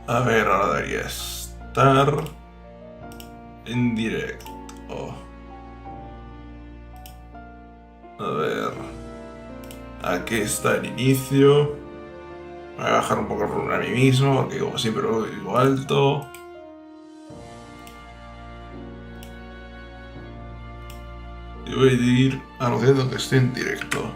A ver, ahora debería estar en directo. A ver. Aquí está el inicio. Voy a bajar un poco el volumen a mí mismo, porque como siempre lo digo alto. Y voy a ir anunciando que estoy en directo.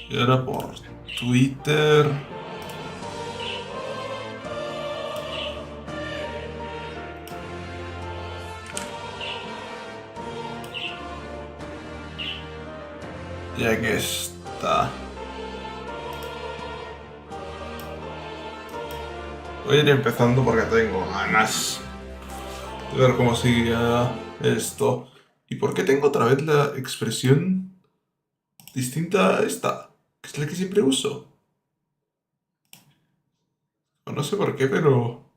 Y ahora por Twitter. Ya que está. Voy a ir empezando porque tengo ganas de ver cómo sigue esto. ¿Y por qué tengo otra vez la expresión distinta a esta? Que es la que siempre uso. No sé por qué, pero...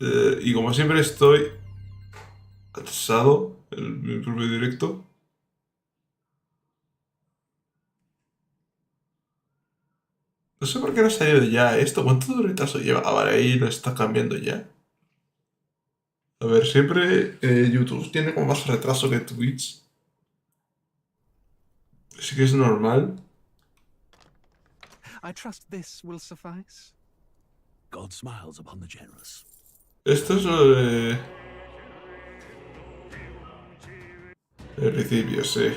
y como siempre estoy atrasado en mi propio directo. No sé por qué no ha salido ya esto. ¿Cuánto retraso lleva? Ah, vale, ahí lo está cambiando ya. A ver, siempre YouTube tiene como más retraso que Twitch. Así que es normal. I trust this will suffice. God smiles upon the generous. Esto es lo de... El principio, sí.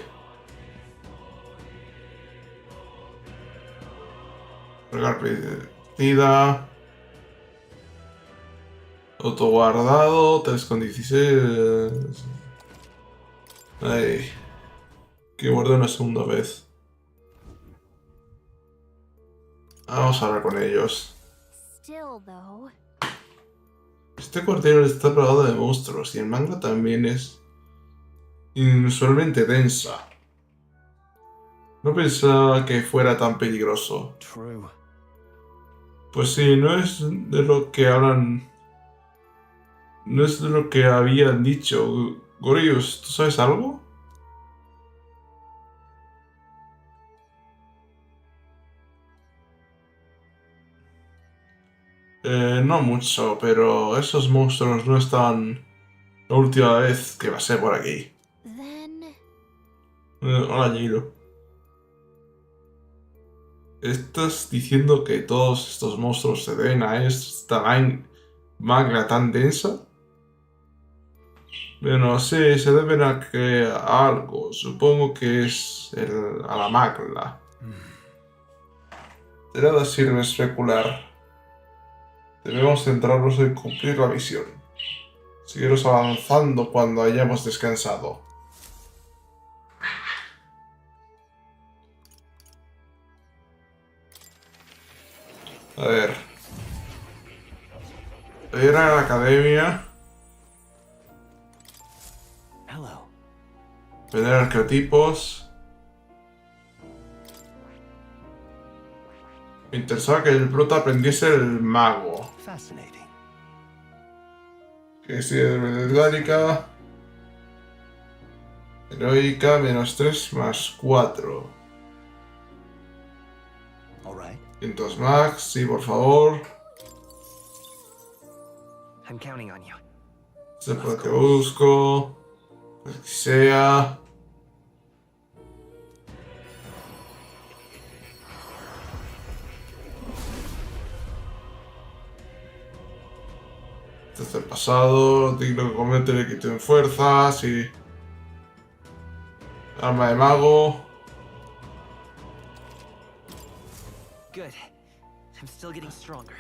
Cargar partida. Autoguardado. 3,16. Ay. Que guarde una segunda vez. Vamos a hablar con ellos. Este cuartel está plagado de monstruos y el manga también es inusualmente densa. No pensaba que fuera tan peligroso. True. Pues sí, no es de lo que hablan. No es de lo que habían dicho. Gorius, ¿tú sabes algo? No mucho, pero esos monstruos no estaban la última vez que pasé por aquí. Hola, Jiro. ¿Estás diciendo que todos estos monstruos se deben a esta magna tan densa? Bueno, sí, se deben a algo. Supongo que es a la magna. De nada sirve especular. Debemos centrarnos en cumplir la misión. Seguiros avanzando cuando hayamos descansado. A ver. Voy a ir a la academia. Hello. Tener arqueotipos. Me interesaba que el prota aprendiese el mago. Fascinating. Que si es metálica. Heroica, -3 más 4. All right. 500 max, sí, por favor. I'm counting on you. Sé por lo que busco. Pues que sea. Desde el pasado, digno que comete le quito en fuerzas y. Arma de mago. Good. I'm still getting stronger.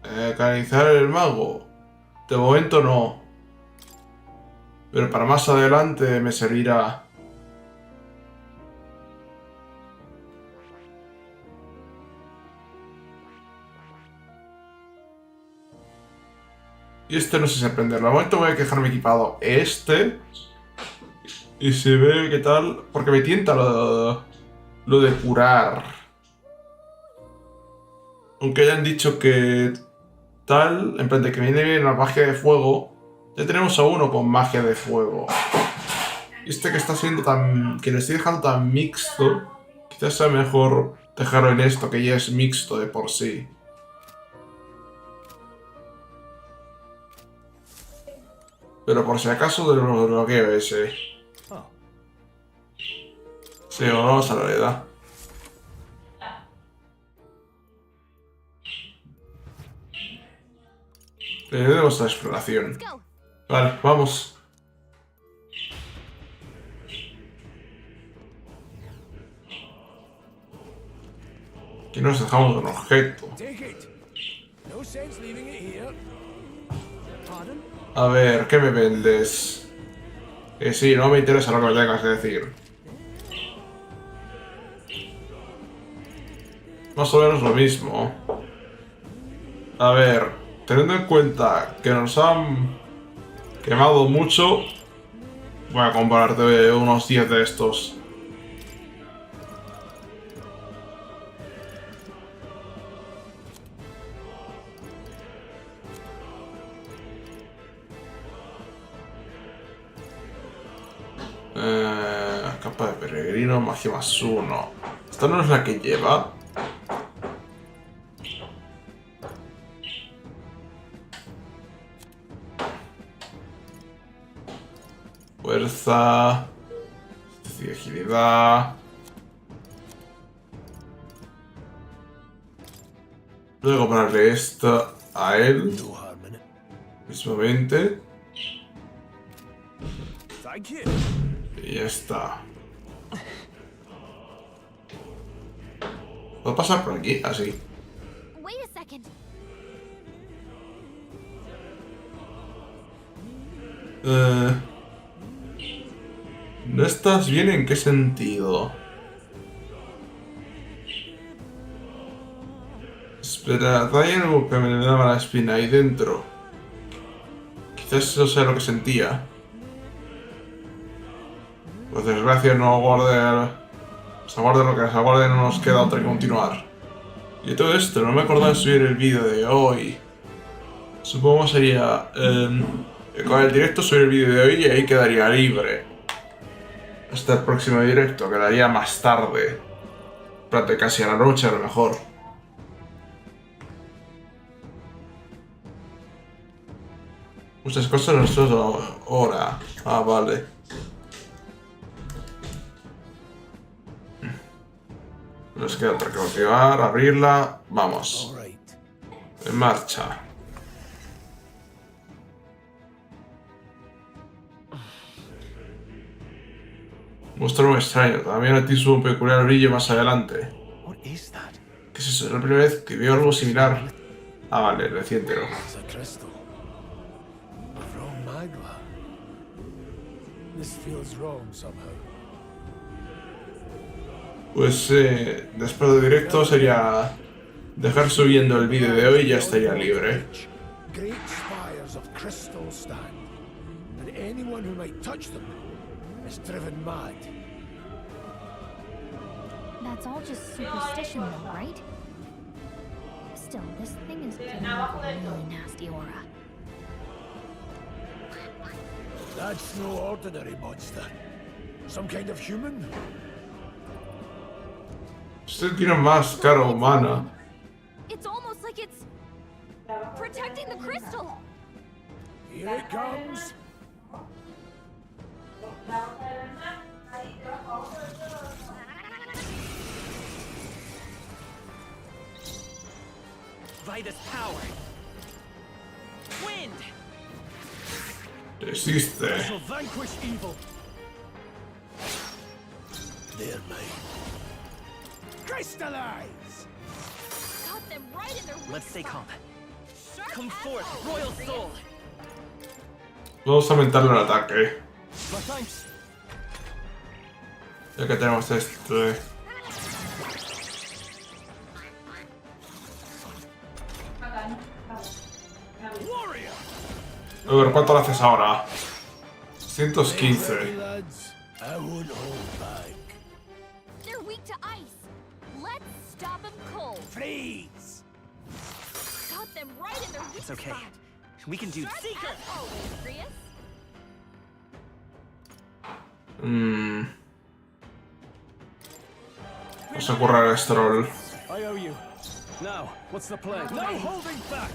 Canalizar el mago. De momento no. Pero para más adelante me servirá. Y este no sé si aprenderlo. De momento voy a dejarme equipado este. Y se ve qué tal. Porque me tienta lo de curar. Aunque hayan dicho que tal, en plan de que viene bien la magia de fuego. Ya tenemos a uno con magia de fuego. Este que está siendo tan... que lo estoy dejando tan mixto. Quizás sea mejor dejarlo en esto, que ya es mixto de por sí. Pero por si acaso de lo bloqueo ese. Sí, vamos a la verdad. Tenemos la exploración. Vale, vamos. Aquí nos dejamos un objeto. A ver, ¿qué me vendes? Sí, no me interesa lo que me tengas que decir. Más o menos lo mismo. A ver, teniendo en cuenta que nos han quemado mucho, voy a comprarte unos 10 de estos. Capa de peregrino, magia +1. Esta no es la que lleva. Fuerza. Agilidad. Voy a comprarle esta a él. Mismamente. Y ya está. ¿Puedo pasar por aquí? Así. ¿No estás bien? ¿En qué sentido? Espera, hay algo que me daba la espina ahí dentro. Quizás eso sea lo que sentía. Por desgracia no guarde... Se aguarde lo que se aguarde, no nos queda otra que continuar. Y todo esto, no me acordaba de subir el vídeo de hoy. Supongo sería... con el directo subir el vídeo de hoy y ahí quedaría libre. Hasta el próximo directo, quedaría más tarde. Espérate, casi a la noche a lo mejor. Muchas cosas no son ahora. Ah, vale. Nos queda otra que continuar, abrirla. Vamos. En marcha. Monstruo extraño. También a ti su un peculiar brillo más adelante. ¿Qué es eso? Es la primera vez que veo algo similar. Ah, vale, reciente. Pues después de directo sería dejar subiendo el vídeo de hoy y ya estaría libre. That's all just superstition though, right? Still, this thing is giving off a really nasty aura. That's no ordinary monster. Some kind of human? Usted tiene más cara humana. It's almost like it's protecting the crystal. Here it comes. By this power. Wind. Existe. I shall vanquish evil. They're mine. Crystallize! Got them right in their weak Let's stay spot. calm. Come forth, royal soul. Vamos a aumentarle el ataque. My thanks. Ya que tenemos este. Warrior! A ver, ¿cuánto lo haces ahora? Ready, 115. lads? I won't hold back. They're weak to ice. Let's stop them cold. Freeze! Got them right in their weak It's okay. spot. We can do. Sharp as always, Prius. Vamos a currar el Stroll. I owe you. Now, what's the plan? No holding back!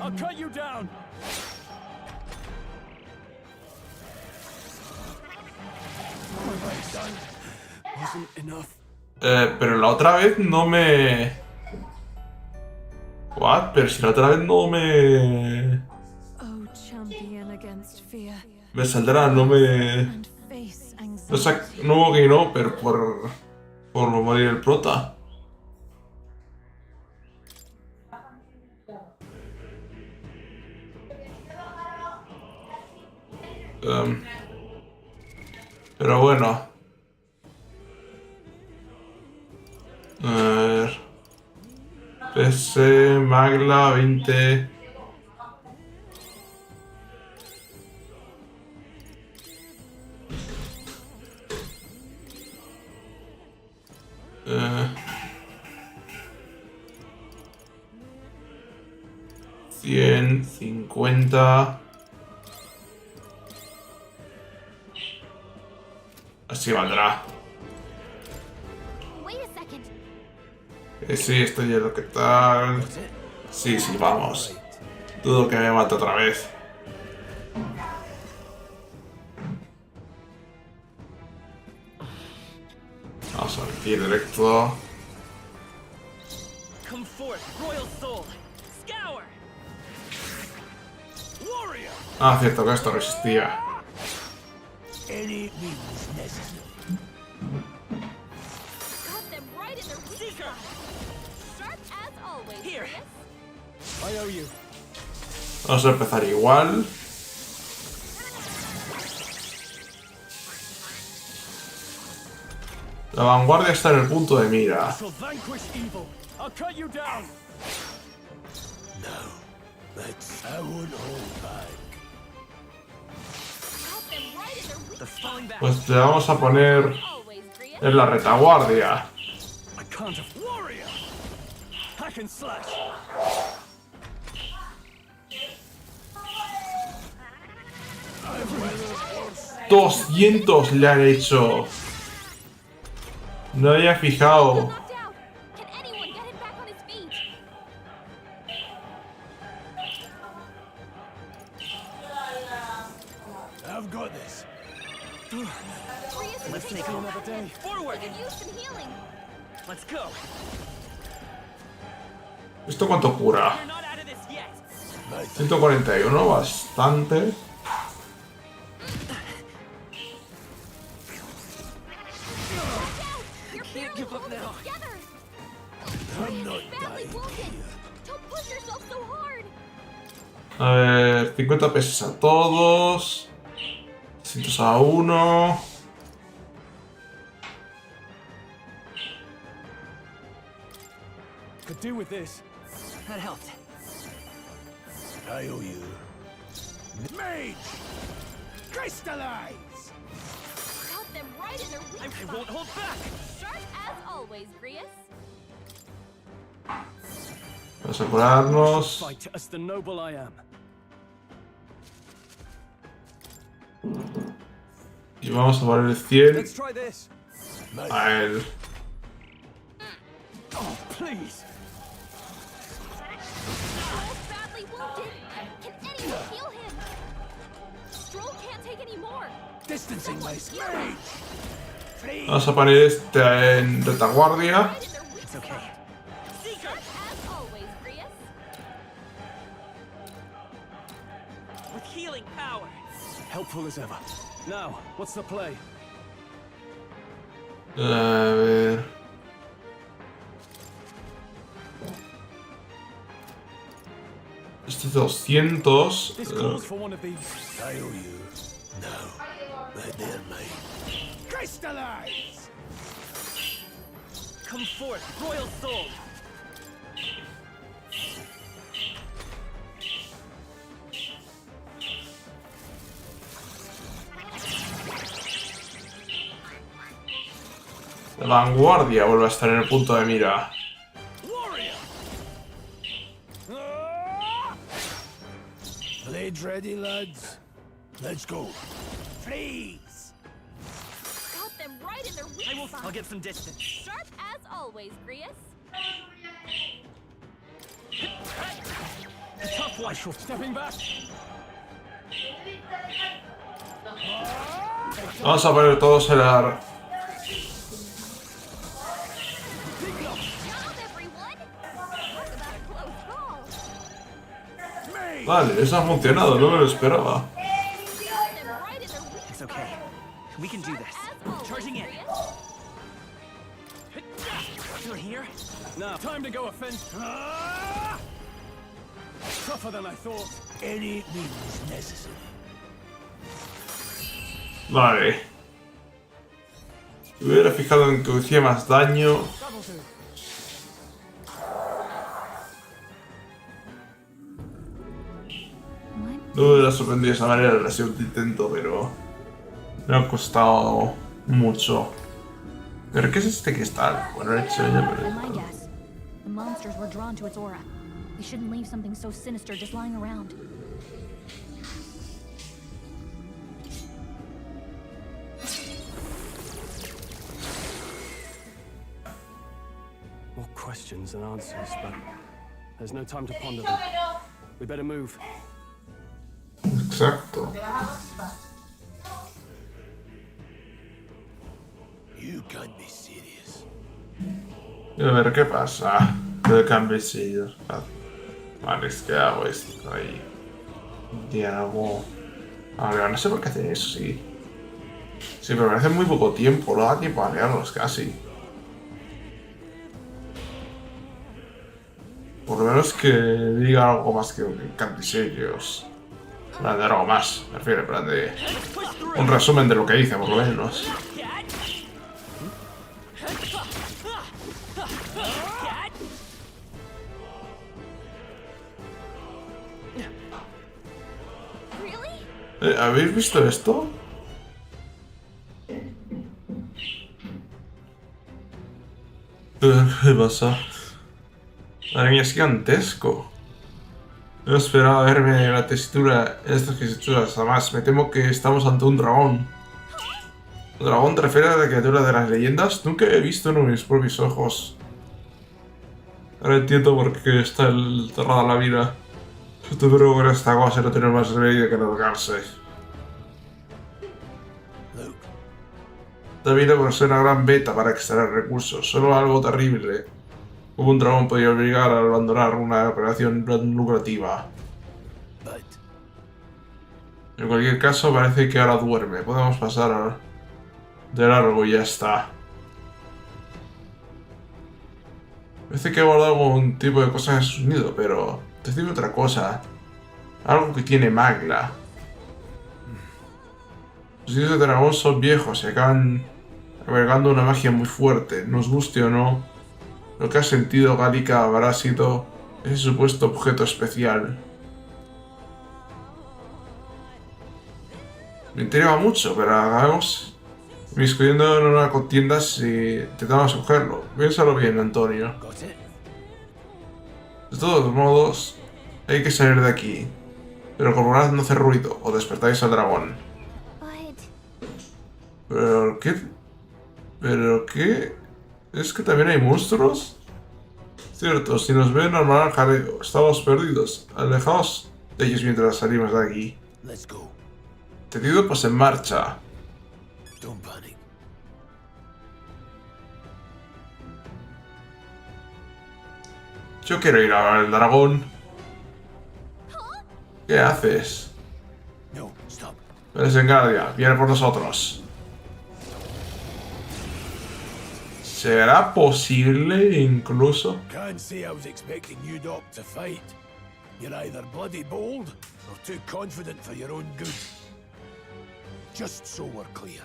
I'll cut you down. What have I done? Wasn't enough. Pero la otra vez no me... What? Pero si la otra vez no me... Oh, champion against fear Me saldrá, no me... and face No, anxiety. no que no, pero por morir el prota. Pero bueno. A ver. PS, Magla, 20. Eh, 150. Así valdrá. Wait a second. Sí, estoy en lo que tal. Sí, sí, vamos. Dudo que me mate otra vez. Vamos a ver, directo. Come forth, royal soul. Scour. Warrior! Ah, cierto que esto resistía. Any means necessary. Got them right in their weak Seeker. spot. Sharp as always, Here. Prius. I owe you. Vamos a empezar igual. La vanguardia está en el punto de mira. Shall vanquish evil. I'll cut you down. No. I won't hold back. Got them right in their weak The falling back. Pues le vamos a poner always, Prius. en la retaguardia. I can't have warrior. Hack and slash. 200 le han hecho. No había fijado. Knocked out. Can anyone get him back on his feet? I've got this. Prius, Let's you take can another day. Forward. could use some healing. Let's go. ¿Esto cuánto cura? You're not out of this yet. 141, bastante. You're Can't barely give up holding now. it together. I'm not You're badly dying. wounded. Don't push yourself so hard. A ver, 50 pesos a todos. 100 a uno. Could do with this. That helped. I owe you. Mage! Crystallize! Got them right in their weak I spot. won't hold back. Sharp as always, Prius. Vamos a curarnos. Fight as the noble I am. Y vamos a poner el 100 Let's try this. a él. Oh, please. Stroll's badly wounded. Can anyone heal him? Stroll can't take any more. Distancing my mage! Freeze! Vamos a poner este en retaguardia. Right in their weak It's okay. spot. Seeker. Sharp as always, Prius. With healing power. Helpful as ever. Now, what's the play? A ver. Este es 200. This calls for one of these. I owe you. No. But they're mine. Crystallize! Come forth, royal soul. La vanguardia vuelve a estar en el punto de mira. Warrior! Blades ready, lads? Let's go. Please! Got them right in their weak spot. I'll get some distance. Sharp as always, Grius. A tough one. Stepping back. Vamos a poner todos el ar. Job, everyone. Talk about a close call. Vale, eso ha funcionado, no me lo esperaba. Got them right in their weak It's okay. We can do this. as always, Charging in. Grius. You're here? Now, time to go offend. Tougher than I thought. Any means necessary. Vale. Me hubiera fijado en que hacía más daño. That'll do. What? No me hubiera sorprendido de esa manera el segundo intento, pero me ha costado mucho. ¿Pero qué es este cristal? Bueno, he hecho ya, By my pero... guess, the monsters were drawn to its aura. We shouldn't leave something so sinister just lying around. More questions than answers, but there's no time to ponder them. We better move. Exacto. You can't be serious. Y a ver qué pasa. De cambiecillos. Vale, es que hago esto ahí. Y hago... A ver, no sé por qué hacen eso, sí. Sí, pero me hace muy poco tiempo. No da tiempo a leerlos casi. Por lo menos que diga algo más que cambiecillos. De algo más, me refiero, en plan de... Un resumen de lo que dice, por lo menos. Really? ¿Habéis visto esto? ¿Qué pasa? Madre mía, es gigantesco. No esperaba verme la textura en estas texturas. Además, me temo que estamos ante un dragón. ¿El dragón te refiere a la criatura de las leyendas? Nunca he visto uno en mis propios ojos. Ahora entiendo por qué está enterrada la vida. Estoy seguro que con esta cosa no tener más remedio que largarse. Look, Esta vida por ser una gran beta para extraer recursos. Solo algo terrible. Como un dragón podía obligar a abandonar una operación lucrativa. but En cualquier caso, parece que ahora duerme. Podemos pasar de largo y ya está. Parece que he guardado algún tipo de cosas en su nido, pero... Decime otra cosa. Algo que tiene magla. Los nidos de dragón son viejos y acaban albergando una magia muy fuerte. Nos guste o no, lo que ha sentido Gallica habrá sido ese supuesto objeto especial. Me intriga mucho, pero acabamos inmiscuyendo en una contienda si intentamos cogerlo. Piénsalo bien, Antonio. got it. De todos modos, hay que salir de aquí. Pero procurad no hacer ruido o despertáis al dragón. But ¿Pero qué? ¿Pero qué? ¿Es que también hay monstruos? Cierto, si nos ven armarán jaleo. Estamos perdidos. Alejaos de ellos mientras salimos de aquí. Let's go. Entendido, pues en marcha. Don't panic. Yo quiero ir al dragón. ¿Qué haces? No, stop. Eres en guardia, viene por nosotros. ¿Será posible incluso? Can't say I was expecting you, Doc, to fight. You're either bloody bold or too confident for your own good. Just so we're clear,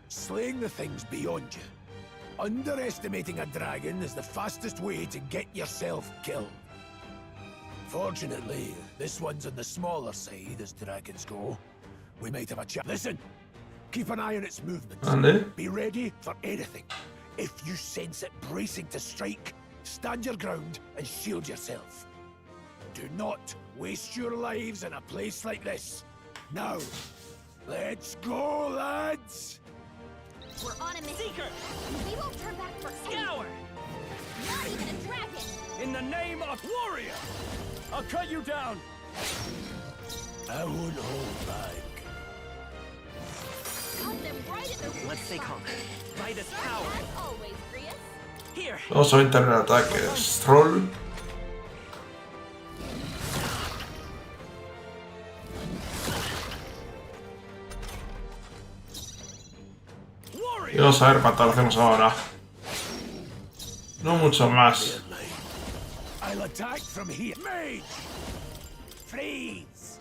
slaying the things beyond you. Underestimating a dragon is the fastest way to get yourself killed. Fortunately, this one's on the smaller side as dragons go. We might have a chat. Listen, keep an eye on its movements. Vale. Be ready for anything. If you sense it bracing to strike, stand your ground and shield yourself. Do not waste your lives in a place like this. Now, let's go, lads! We're on a mission. Seeker! We won't turn back for Scour! not even a dragon. In the name of warrior! I'll cut you down! I won't hold back. Cut them right in their weak Let's stay spot. calm. By this power! As always, Grius. Here! Vamos a aventar el ataque. Stroll. Y Warrior! vamos a ver cuánto lo hacemos ahora. No mucho más. I'll attack from here. Mage! Freeze!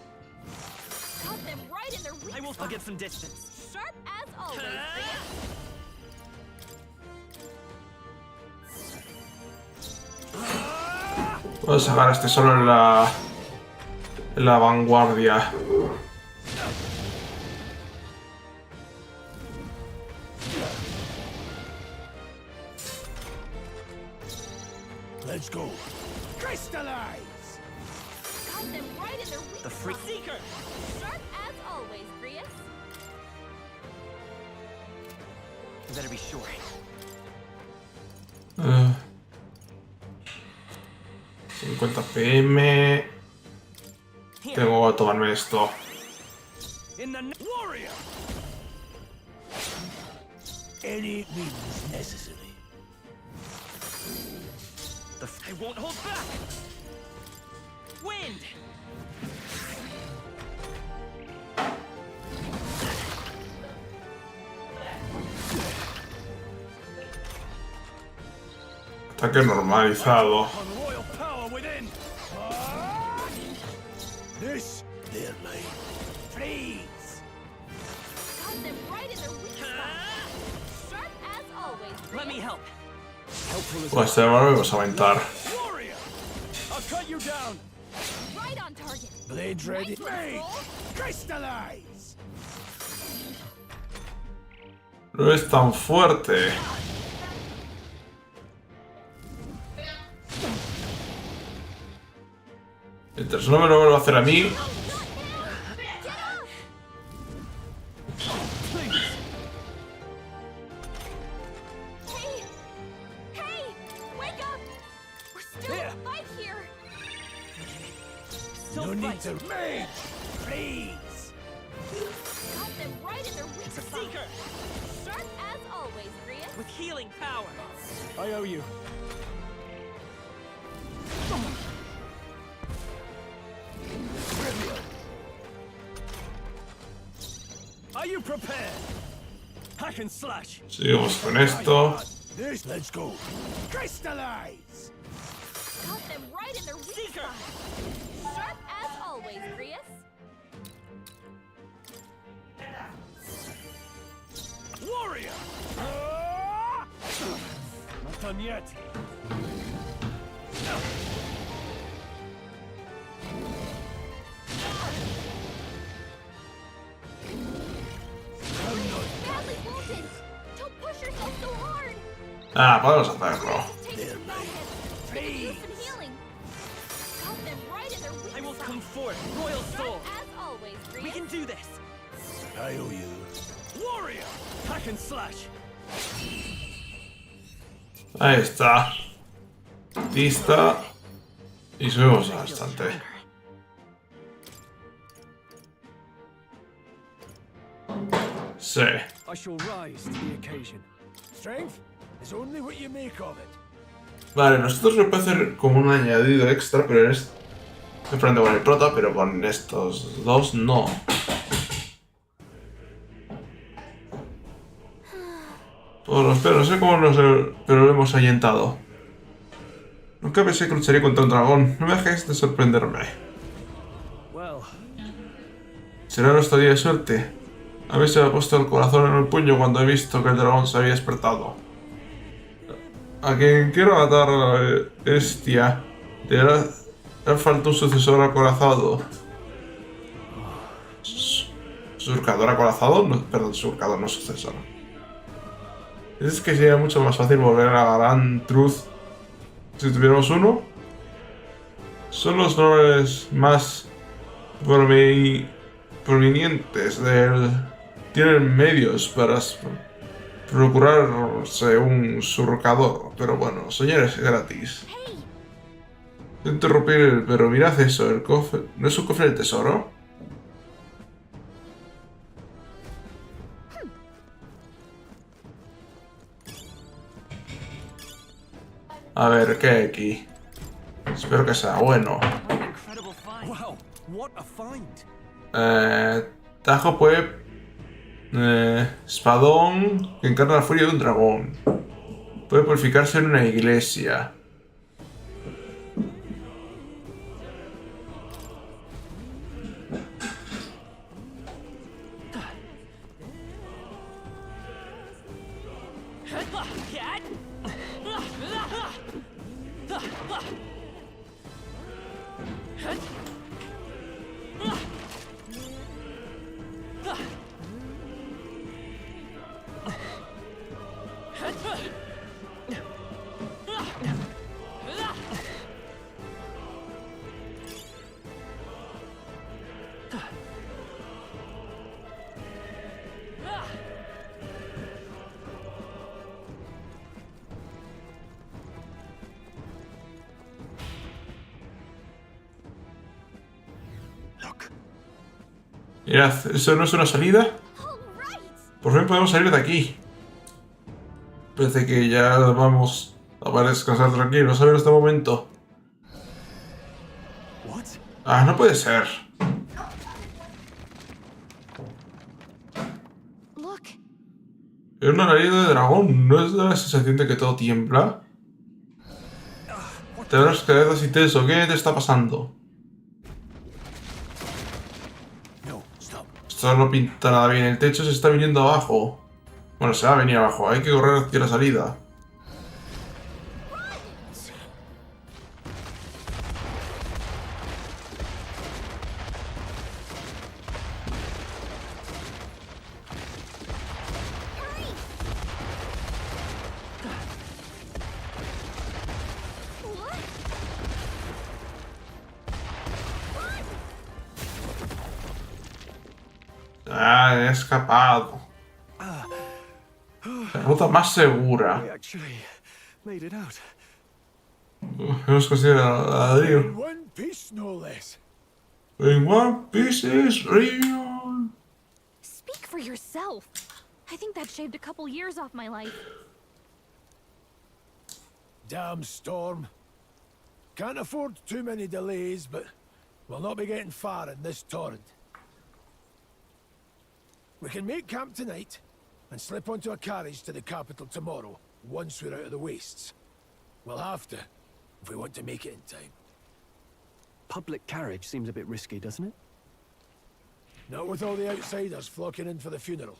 Cut them right in their weak I'll spot. get some distance. Sharp as always, Grius. Puedo sacar a este solo en la vanguardia. Let's go. Crystallize! Cut them right in their weak The free spot. seeker! Sharp as always, Grius. You better be sure. 50 PM. Tengo que tomarme esto. In the warrior! Any means necessary. I won't hold back! Wind! Ataque normalizado. On royal power within! This, they're mine. Freeze! Cut them right in their weak spot. Sharp as always, Grius. Let me help! Pues ahora vamos a aventar. Warrior! I'll cut you down! Right on target. Blades ready. Nice one, Mage! Stroll. Crystallize! No es tan fuerte. Mientras no me lo vuelva a hacer a mí. Hey! Hey! Wake up! We're still in a fight here! Still No need fight. to. Mage! Freeze! Cut them right in their weak It's a spot. seeker! Sharp as always, Grius. With healing power! I owe you. Are you prepared? Hack and slash! Seguimos con esto. This, let's go. Crystallize! Cut them right in their weak Seeker! spot. Sharp as always, Grius. Warrior! Not done yet! Badly wounded. Don't push yourself so hard. Ah, podemos hacerlo. Take some medicine. They could use some healing. Cut them right in their weak I will spot. come forth, royal soul! Sharp as always, We Grius. can do this! I owe you. Warrior! Hack and slash! Ahí está. Lista. Y subimos bastante. Sí. I shall rise to the occasion. Strength is only what you make of it. Vale, nosotros lo puede hacer como un añadido extra, pero es diferente con el prota, pero con estos dos no. Todos los perros, no sé cómo pero lo hemos ahuyentado. Nunca pensé que lucharía contra un dragón. No me dejéis de sorprenderme. Será nuestro día de suerte. A mí se me ha puesto el corazón en el puño cuando he visto que el dragón se había despertado. A quien quiero matar a la bestia, le hará falta un sucesor acorazado. ¿Surcador acorazado? No, perdón, surcador, no sucesor. Es que sería mucho más fácil volver a la Gran Truth si tuviéramos uno. Son los nombres más provenientes del... Tienen medios para procurarse un surcador, pero bueno, soñar es gratis. Interrumpir, pero mirad eso, el cofre... ¿No es un cofre del tesoro? A ver, ¿qué hay aquí? Espero que sea bueno. Wow, what a find! Tajo puede... espadón que encarna la furia de un dragón. Puede purificarse en una iglesia. Mirad, ¿eso no es una salida? Por fin podemos salir de aquí. Parece que ya vamos a poder descansar tranquilos a ver este momento. Ah, no puede ser. Look, Es una nariz de dragón, ¿no es la sensación de que todo tiembla? Te ves cada vez así tenso, ¿qué te está pasando? Esto no pinta nada bien, el techo se está viniendo abajo. Bueno, se va a venir abajo, hay que correr hacia la salida. Ah, he escapado. La ruta más segura. We actually made it out. Hemos conseguido el ladrillo. In one piece, no less. In one piece is real. Speak for yourself. I think that shaved a couple years off my life. Damn storm. Can't afford too many delays, but we'll not be getting far in this torrent. We can make camp tonight and slip onto a carriage to the capital tomorrow, once we're out of the wastes. We'll have to, if we want to make it in time. Public carriage seems a bit risky, doesn't it? Not with all the outsiders flocking in for the funeral.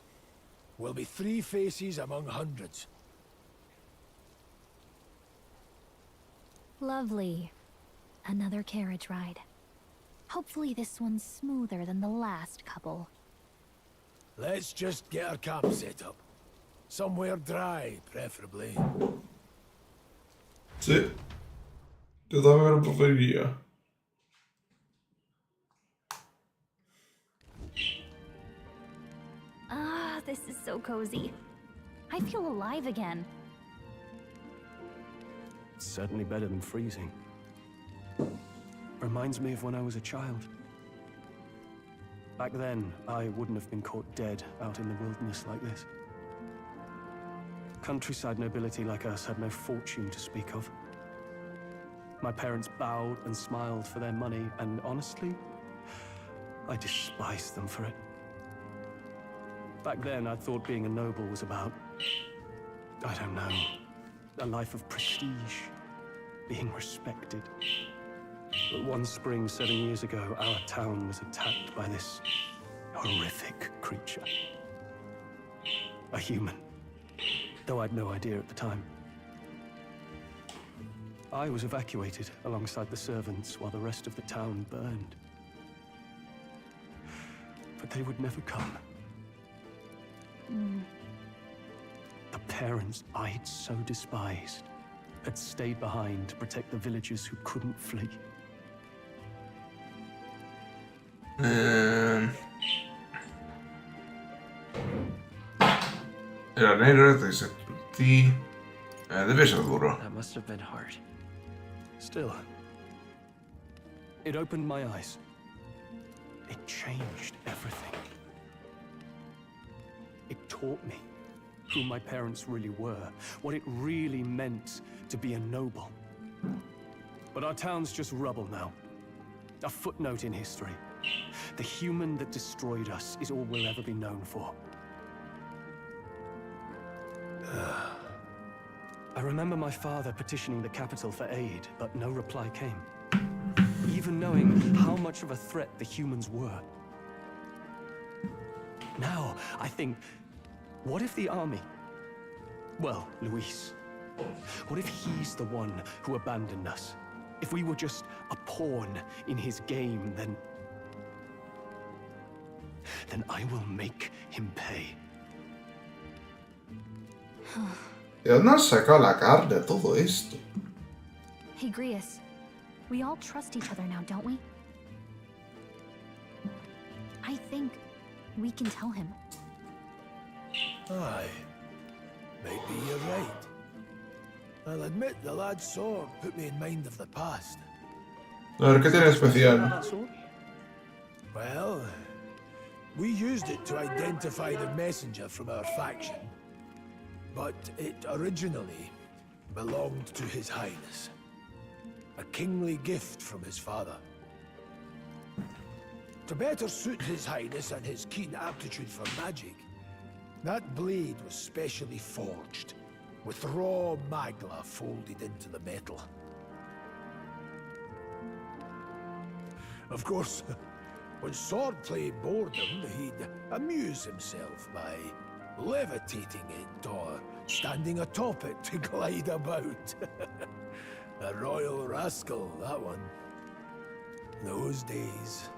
We'll be 3 faces among hundreds. Lovely. Another carriage ride. Hopefully this one's smoother than the last couple. Let's just get our camp set up. Somewhere dry, preferably. Sí. Yo también lo preferiría. Ah, this is so cozy. I feel alive again. It's certainly better than freezing. Reminds me of when I was a child. Back then, I wouldn't have been caught dead out in the wilderness like this. Countryside nobility like us had no fortune to speak of. My parents bowed and smiled for their money, and honestly, I despised them for it. Back then, I thought being a noble was about, I don't know, a life of prestige, being respected. But one spring 7 years ago, our town was attacked by this horrific creature. A human, though I'd no idea at the time. I was evacuated alongside the servants while the rest of the town burned. But they would never come. The parents I'd so despised had stayed behind to protect the villagers who couldn't flee. Era negro, te sentí. Debe ser duro. That must have been hard. Still, it opened my eyes. It changed everything. It taught me who my parents really were, what it really meant to be a noble. But our town's just rubble now. A footnote in history. The human that destroyed us is all we'll ever be known for. I remember my father petitioning the capital for aid, but no reply came. Even knowing how much of a threat the humans were. Now, I think, what if the army... Well, Luis. What if he's the one who abandoned us? If we were just a pawn in his game, then I will make him pay. ¿De dónde han sacado la carne de todo esto? Hey, Grius. We all trust each other now, don't we? I think we can tell him. Aye. Maybe you're right. I'll admit the lad's sword put me in mind of the past. A ver, ¿qué tiene especial? That's all? Well, we used it to identify the messenger from our faction. But it originally belonged to His Highness. A kingly gift from his father. To better suit His Highness and his keen aptitude for magic, that blade was specially forged, with raw magla folded into the metal. Of course, when swordplay bored him, he'd amuse himself by levitating it or standing atop it to glide about. A royal rascal, that one. Those days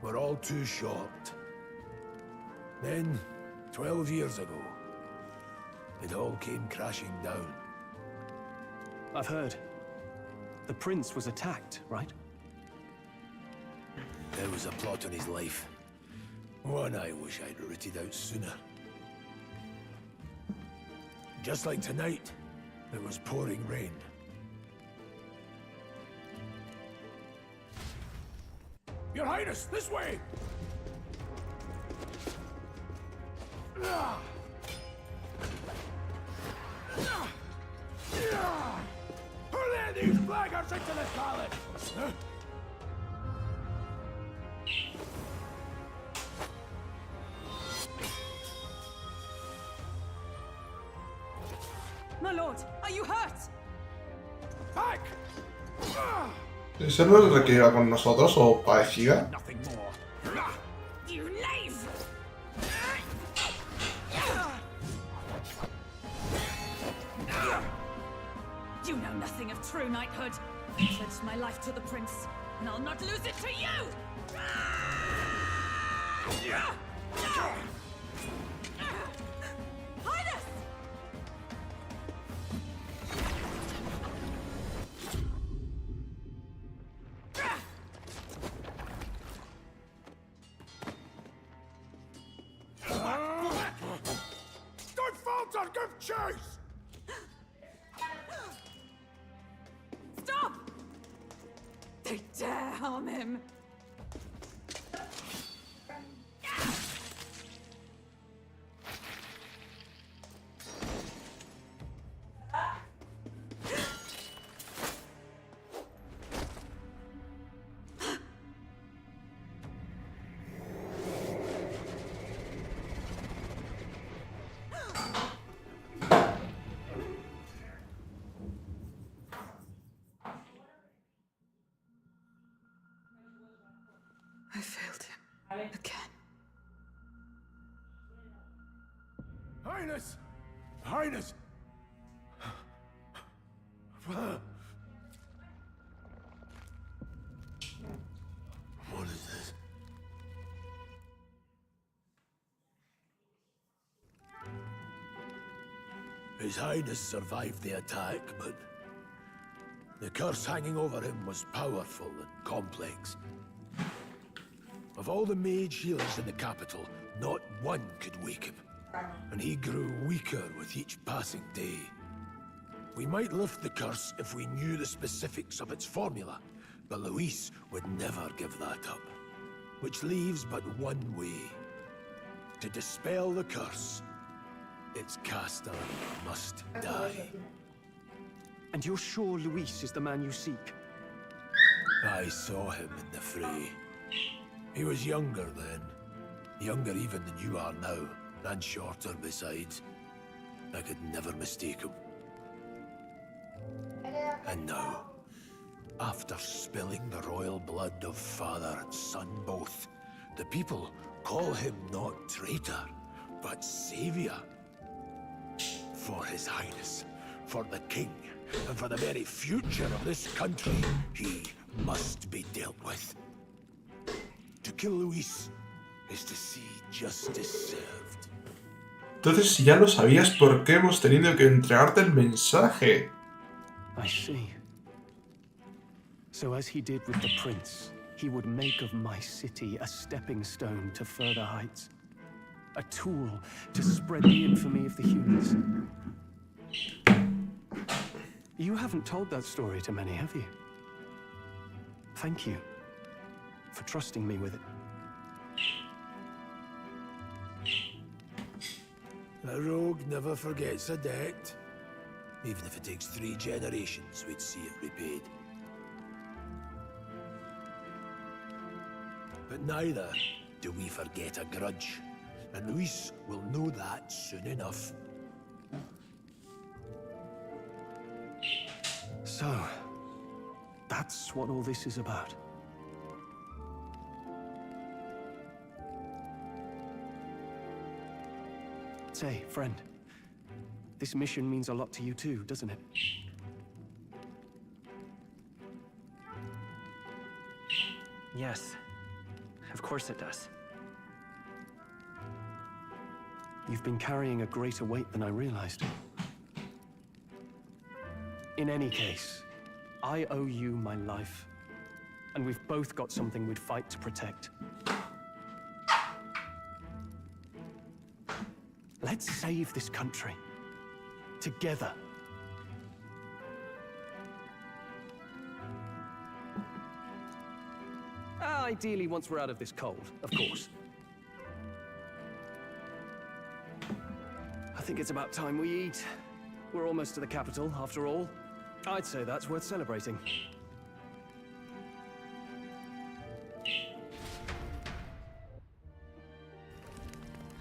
were all too short. Then, 12 years ago, it all came crashing down. I've heard. The prince was attacked, right? There was a plot on his life. One I wish I'd rooted out sooner. Just like tonight, it was pouring rain. Your Highness, this way! Hurley these blackguards into the palace! My lord, are you hurt? Back! ¿Ese no es el que iba con nosotros o parecía? Nothing more. You knave! You know nothing of true knighthood. I pledged my life to the prince, and I'll not lose it to you! Highness! Don't falter! Give chase! Stop! They dare harm him! Highness! Highness! What is this? His Highness survived the attack, but the curse hanging over him was powerful and complex. Of all the mage healers in the capital, not one could wake him. And he grew weaker with each passing day. We might lift the curse if we knew the specifics of its formula, but Luis would never give that up. Which leaves but one way. To dispel the curse, its caster must die. And you're sure Luis is the man you seek? I saw him in the fray. He was younger then. Younger even than you are now, and shorter besides. I could never mistake him. And now, after spilling the royal blood of father and son both, the people call him not traitor, but savior. For His Highness, for the king, and for the very future of this country, he must be dealt with. To kill Luis is to see justice served. Entonces, si ya lo sabías, ¿por qué hemos tenido que entregarte el mensaje? I see. So as he did with the prince, he would make of my city a stepping stone to further heights. A tool to spread the infamy of the humans. You haven't told that story to many, have you? Thank you for trusting me with it. A rogue never forgets a debt. Even if it takes 3 generations, we'd see it repaid. But neither do we forget a grudge. And Luis will know that soon enough. So, that's what all this is about. Say, friend, this mission means a lot to you too, doesn't it? Yes, of course it does. You've been carrying a greater weight than I realized. In any case, I owe you my life, and we've both got something we'd fight to protect. Let's save this country. Together. Ideally, once we're out of this cold, of course. I think it's about time we eat. We're almost to the capital, after all. I'd say that's worth celebrating.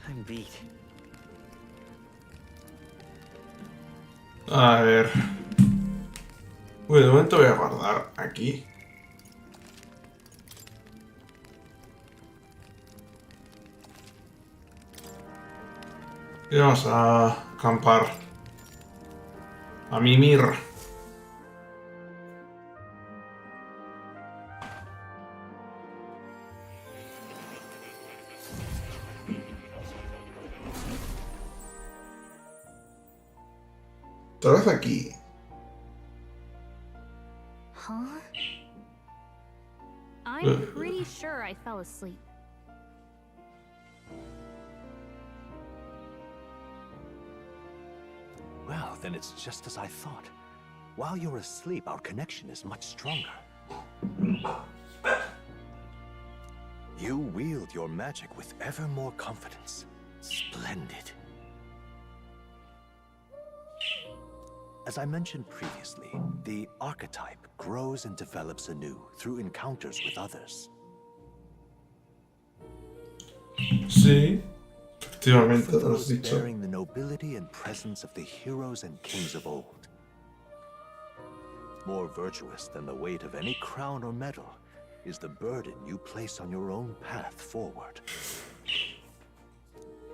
I'm beat. A ver. Bueno, de momento voy a guardar aquí. Y vamos a acampar. A mimir. Otra vez aquí. Huh? I'm pretty sure I fell asleep. Well, then it's just as I thought. While you're asleep, our connection is much stronger. You wield your magic with ever more confidence. Splendid. As I mentioned previously, the archetype grows and develops anew through encounters with others. Sí, efectivamente, For lo has those dicho. bearing the nobility and presence of the heroes and kings of old. More virtuous than the weight of any crown or medal is the burden you place on your own path forward.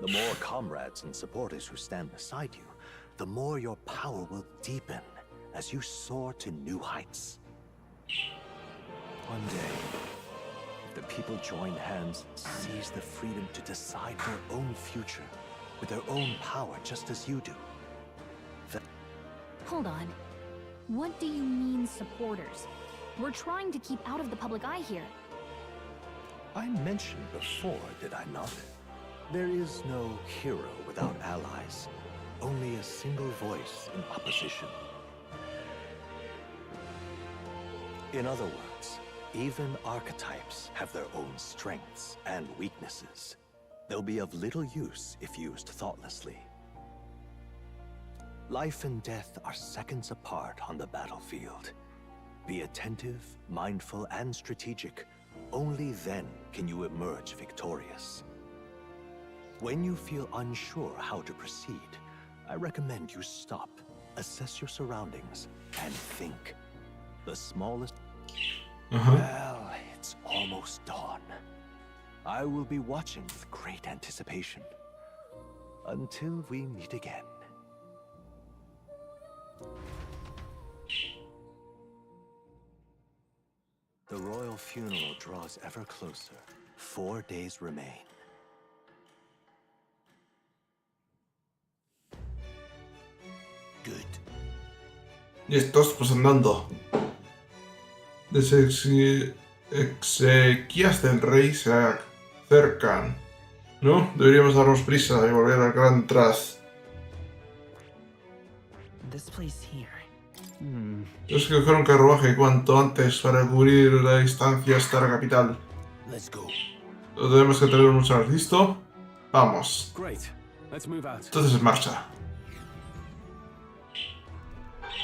The more comrades and supporters who stand beside you, the more your power will deepen as you soar to new heights. One day, if the people join hands and seize the freedom to decide their own future with their own power just as you do. Hold on. What do you mean, supporters? We're trying to keep out of the public eye here. I mentioned before, did I not? There is no hero without allies. Only a single voice in opposition. In other words, even archetypes have their own strengths and weaknesses. They'll be of little use if used thoughtlessly. Life and death are seconds apart on the battlefield. Be attentive, mindful, and strategic. Only then can you emerge victorious. When you feel unsure how to proceed, I recommend you stop, assess your surroundings, and think. The smallest... Well, it's almost dawn. I will be watching with great anticipation. Until we meet again. The royal funeral draws ever closer. 4 days remain. Good. Y estos pues andando. Las exequias del rey se acercan. ¿No? Deberíamos darnos prisa y volver al Gran Traz. This place here. Tenemos que coger un carruaje cuanto antes para cubrir la distancia hasta la capital. Let's go. Lo tenemos que tener mucho más listo. Vamos. Great. Let's move out. Entonces en marcha.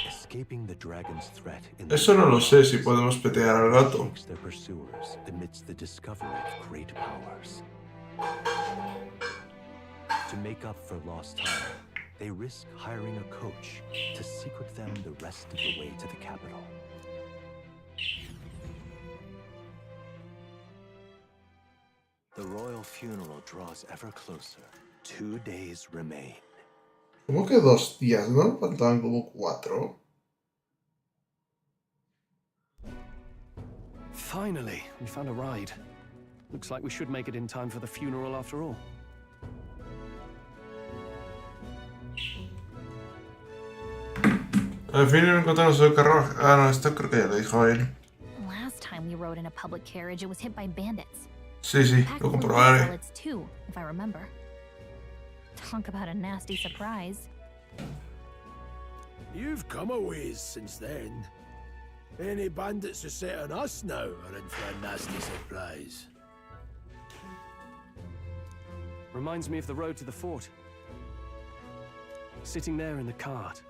Escaping the dragon's threat in the Eso no lo sé si podemos petear al gato. seeks their pursuers amidst the discovery of great powers. To make up for lost time, they risk hiring a coach to secret them the rest of the way to the capital. The royal funeral draws ever closer. 2 days remain. ¿Cómo que 2 días, no? Faltaban como 4. Finally, we found a ride. Looks like we should make it in time for the funeral after all. Al fin encontramos el carruaje. Ah, no, esto creo que ya lo dijo él. Last time we rode in a public carriage, it was hit by bandits. Sí, sí, Packed lo full of comprobaré. bullets too, if I remember. Talk about a nasty surprise. You've come a ways since then. Any bandits who set on us now are in for a nasty surprise. Reminds me of the road to the fort. Sitting there in the cart.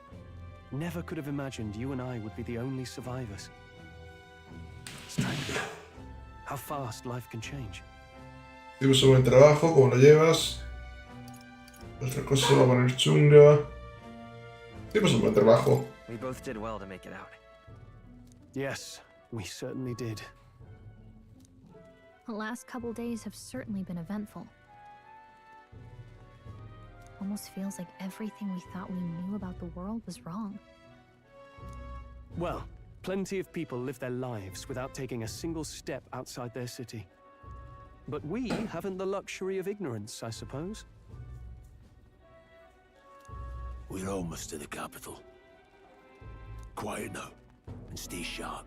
Never could have imagined you and I would be the only survivors. Strange. How fast life can change. Hicimos un buen trabajo, ¿cómo lo llevas? Otra cosa se va a poner chunga. Hicimos un buen trabajo. We both did well to make it out. Yes, we certainly did. The last couple days have certainly been eventful. Almost feels like everything we thought we knew about the world was wrong. Well, plenty of people live their lives without taking a single step outside their city. But we haven't the luxury of ignorance, I suppose. We're almost to the capital. Quiet now, and stay sharp.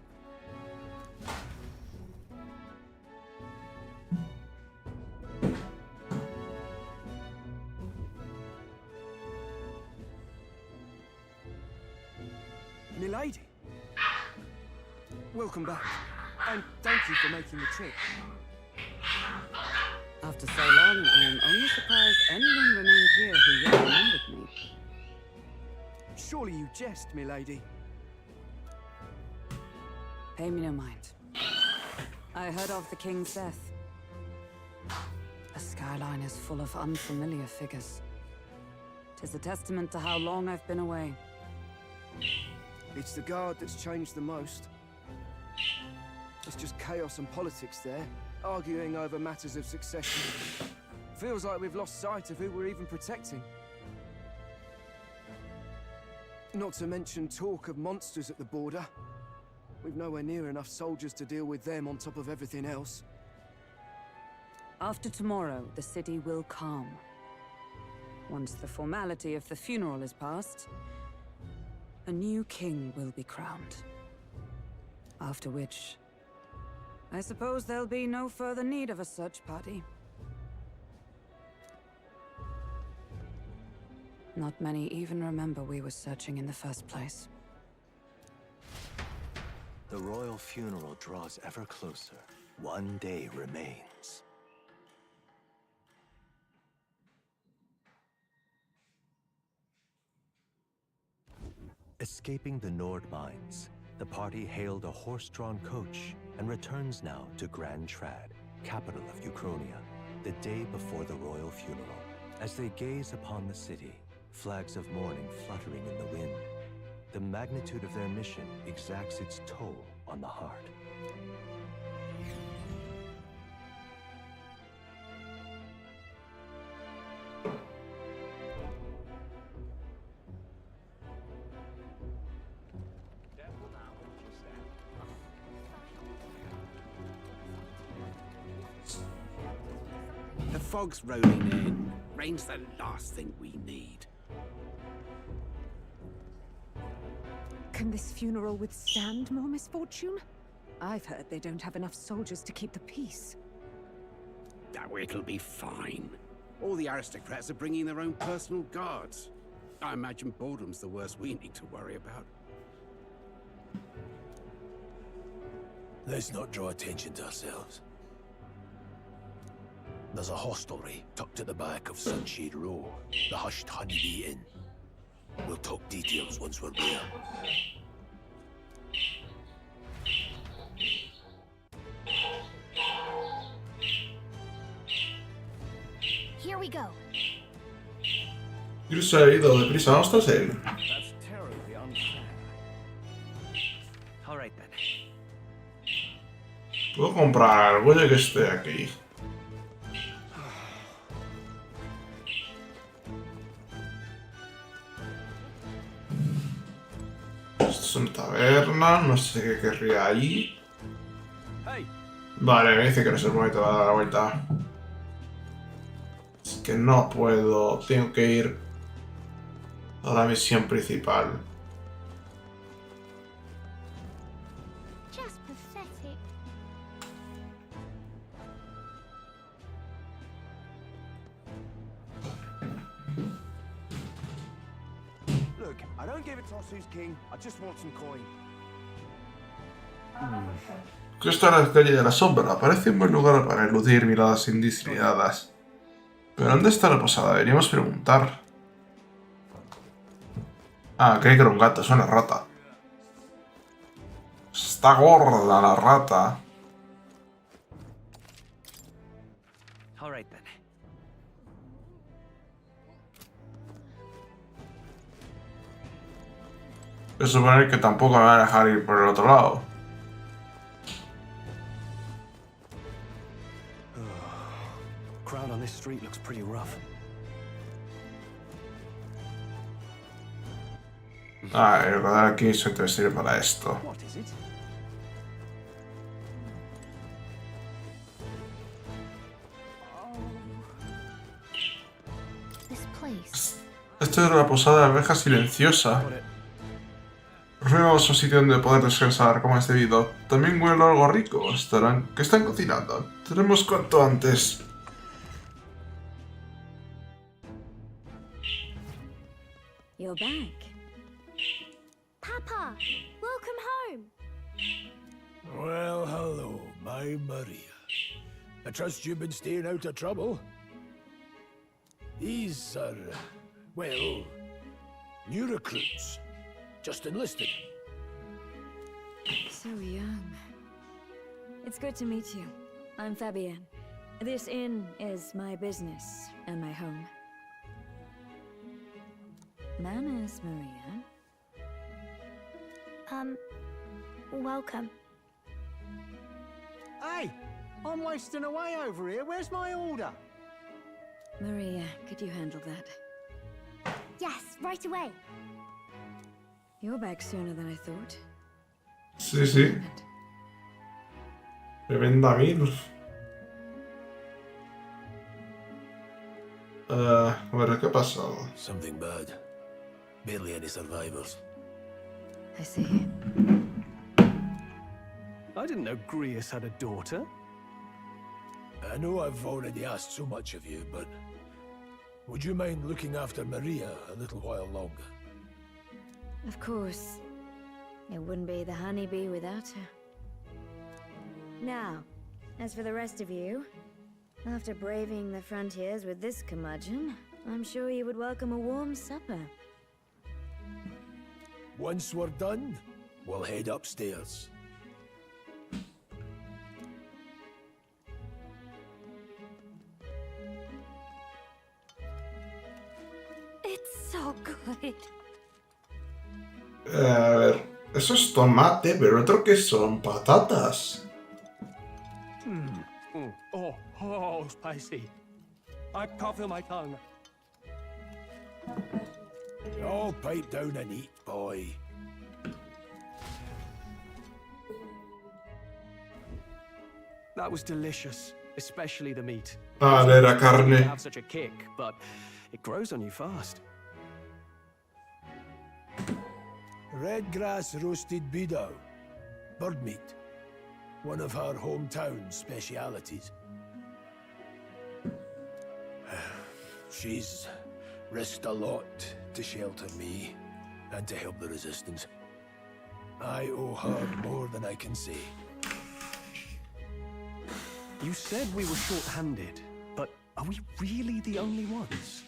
Milady. Welcome back, and thank you for making the trip. After so long, I am only surprised anyone remained here who yet remembered me. Surely you jest, milady. Pay me no mind. I heard of the king's death. The skyline is full of unfamiliar figures. 'Tis a testament to how long I've been away. It's the guard that's changed the most. It's just chaos and politics there, arguing over matters of succession. Feels like we've lost sight of who we're even protecting. Not to mention talk of monsters at the border. We've nowhere near enough soldiers to deal with them on top of everything else. After tomorrow, the city will calm. Once the formality of the funeral is past, a new king will be crowned. After which, I suppose there'll be no further need of a search party. Not many even remember we were searching in the first place. The royal funeral draws ever closer. One day remains. Escaping the Nord mines, the party hailed a horse-drawn coach and returns now to Grand Trad, capital of Uchronia, the day before the royal funeral. As they gaze upon the city, flags of mourning fluttering in the wind, the magnitude of their mission exacts its toll on the heart. The fog's rolling in. Rain's the last thing we need. Can this funeral withstand more misfortune? I've heard they don't have enough soldiers to keep the peace. Oh, it'll be fine. All the aristocrats are bringing their own personal guards. I imagine boredom's the worst we need to worry about. Let's not draw attention to ourselves. There's a hostelry tucked at the back of Sunshade Row, the Hushed Honeybee Inn. We'll talk details once we're there. Here we go. Yo se ha ido deprisa, vamos tras él. That's terribly unfair. All right then. Puedo comprar algo ya que esté aquí. Esto es una taberna, no sé qué querría ahí. Vale, me dice que no es el momento de dar la vuelta. Es que no puedo, tengo que ir a la misión principal. Just pathetic. Look, I don't give a toss who's king. I just want some coin. ¿Qué está en la calle de la sombra? Parece un buen lugar para eludir miradas indiscriminadas. ¿Pero dónde está la posada? Deberíamos preguntar. Ah, creí que era un gato, es una rata. Está gorda la rata. All right then. Se supone que tampoco me van a dejar ir por el otro lado. Crowd on this street looks pretty rough. Ah, el rodar aquí se te sirve para esto. What is it? This place. Esto es la posada de abeja silenciosa. Ruegos un sitio donde poder descansar como es debido. También huele algo rico. ¿Qué están cocinando? Tenemos cuanto antes. You're back. Papa, welcome home. Well, hello, my Maria. I trust you've been staying out of trouble. These are, well, new recruits. Just enlisted. So young. It's good to meet you. I'm Fabienne. This inn is my business and my home. Manners, Maria. Welcome. Hey, I'm wasting away over here. Where's my order? Maria, could you handle that? Yes, right away. You're back sooner than I thought. Sí, sí. Tremenda MILF. A ver, ¿qué ha pasado? Something bad. Barely any survivors. I see. I didn't know Grius had a daughter. I know I've already asked so much of you, but would you mind looking after Maria a little while longer? Of course. It wouldn't be the honeybee without her. Now, as for the rest of you, after braving the frontiers with this curmudgeon, I'm sure you would welcome a warm supper. Once we're done, we'll head upstairs. It's so good. A ver, eso es tomate, pero otro que son patatas. Oh, spicy. I can't feel my tongue. Oh, pipe down and eat, boy. That was delicious, especially the meat. Ah, de la You carne. have such a kick, but it grows on you fast. Red grass roasted beedow. Bird meat. One of her hometown specialities. She's risked a lot to shelter me and to help the resistance. I owe her more than I can say. You said we were short-handed, but are we really the only ones?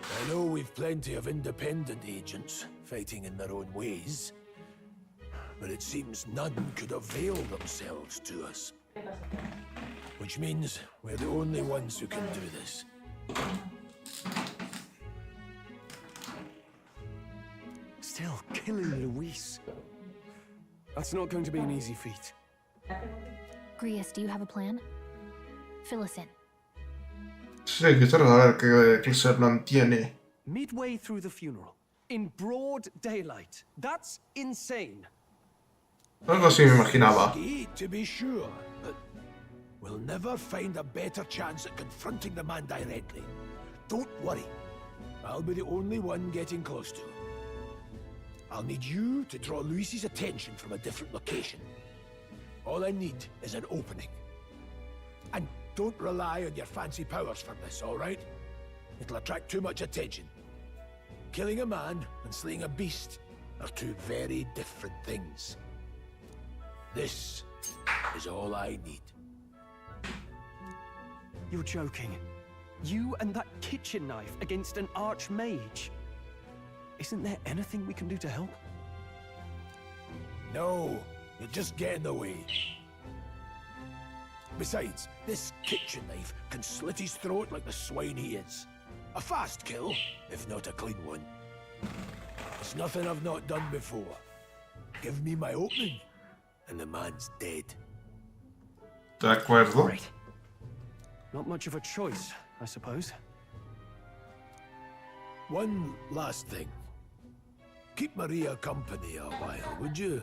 I know we've plenty of independent agents fighting in their own ways, but it seems none could avail themselves to us. Which means we're the only ones who can do this. Still, killing Luis. That's not going to be an easy feat. Grius, do you have a plan? Fill us in. Sí, quisiera saber qué se mantiene. Midway through the funeral, in broad daylight. That's insane. Algo así me imaginaba. Risky, to be sure, but we'll never find a better chance at confronting the man directly. Don't worry. I'll be the only one getting close to him. I'll need you to draw Luis's attention from a different location. All I need is an opening. And don't rely on your fancy powers for this, all right? It'll attract too much attention. Killing a man and slaying a beast are two very different things. This is all I need. You're joking. You and that kitchen knife against an archmage. Isn't there anything we can do to help? No, you'll just get in the way. Besides, this kitchen knife can slit his throat like the swine he is. A fast kill, if not a clean one. It's nothing I've not done before. Give me my opening, and the man's dead. De acuerdo. Great. Not much of a choice, I suppose. One last thing. Keep Maria company a while, would you?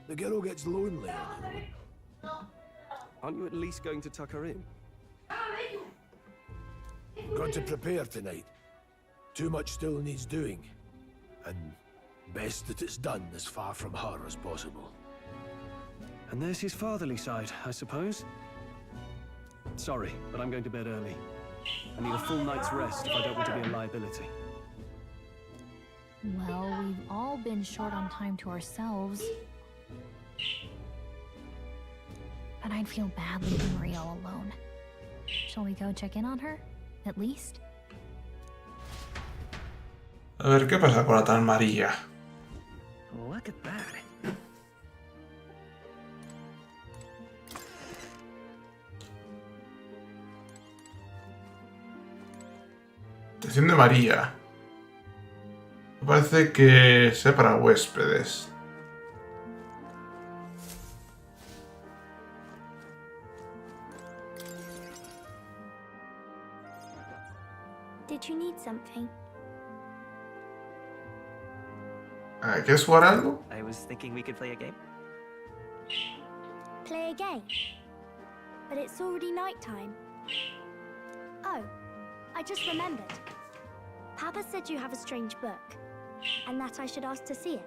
The girl gets lonely on her own. Aren't you at least going to tuck her in? Got to prepare tonight. Too much still needs doing. And best that it's done as far from her as possible. And there's his fatherly side, I suppose. Sorry, but I'm going to bed early. I need a full night's rest if I don't want to be a liability. Well, we've all been short on time to ourselves. But I'd feel bad leaving Maria all alone. Shall we go check in on her? At least? A ver, ¿qué pasa con la tal María? Look at that. Atención de María. Me parece que sea para huéspedes. something. ¿Quieres jugar algo? I was thinking we could play a game. Play a game? But it's already nighttime. Oh, I just remembered. Papa said you have a strange book, and that I should ask to see it.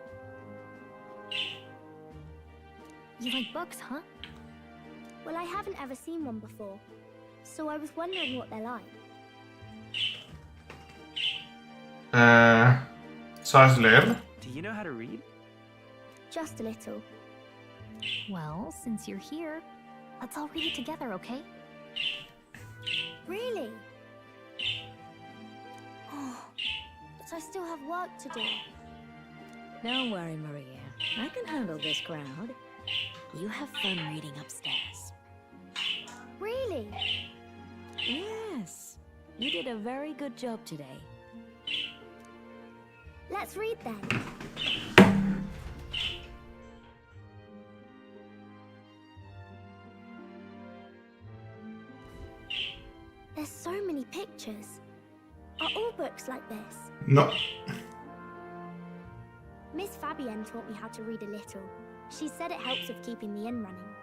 You like books, huh? Well, I haven't ever seen one before, so I was wondering what they're like. ¿Sabes leer? Do you know how to read? Just a little. Well, since you're here, let's all read it together, okay? Really? Oh, but I still have work to do. Don't worry, Maria. I can handle this crowd. You have fun reading upstairs. Really? Yes. You did a very good job today. Let's read then. There's so many pictures. Are all books like this? No. Miss Fabienne taught me how to read a little. She said it helps with keeping the inn running.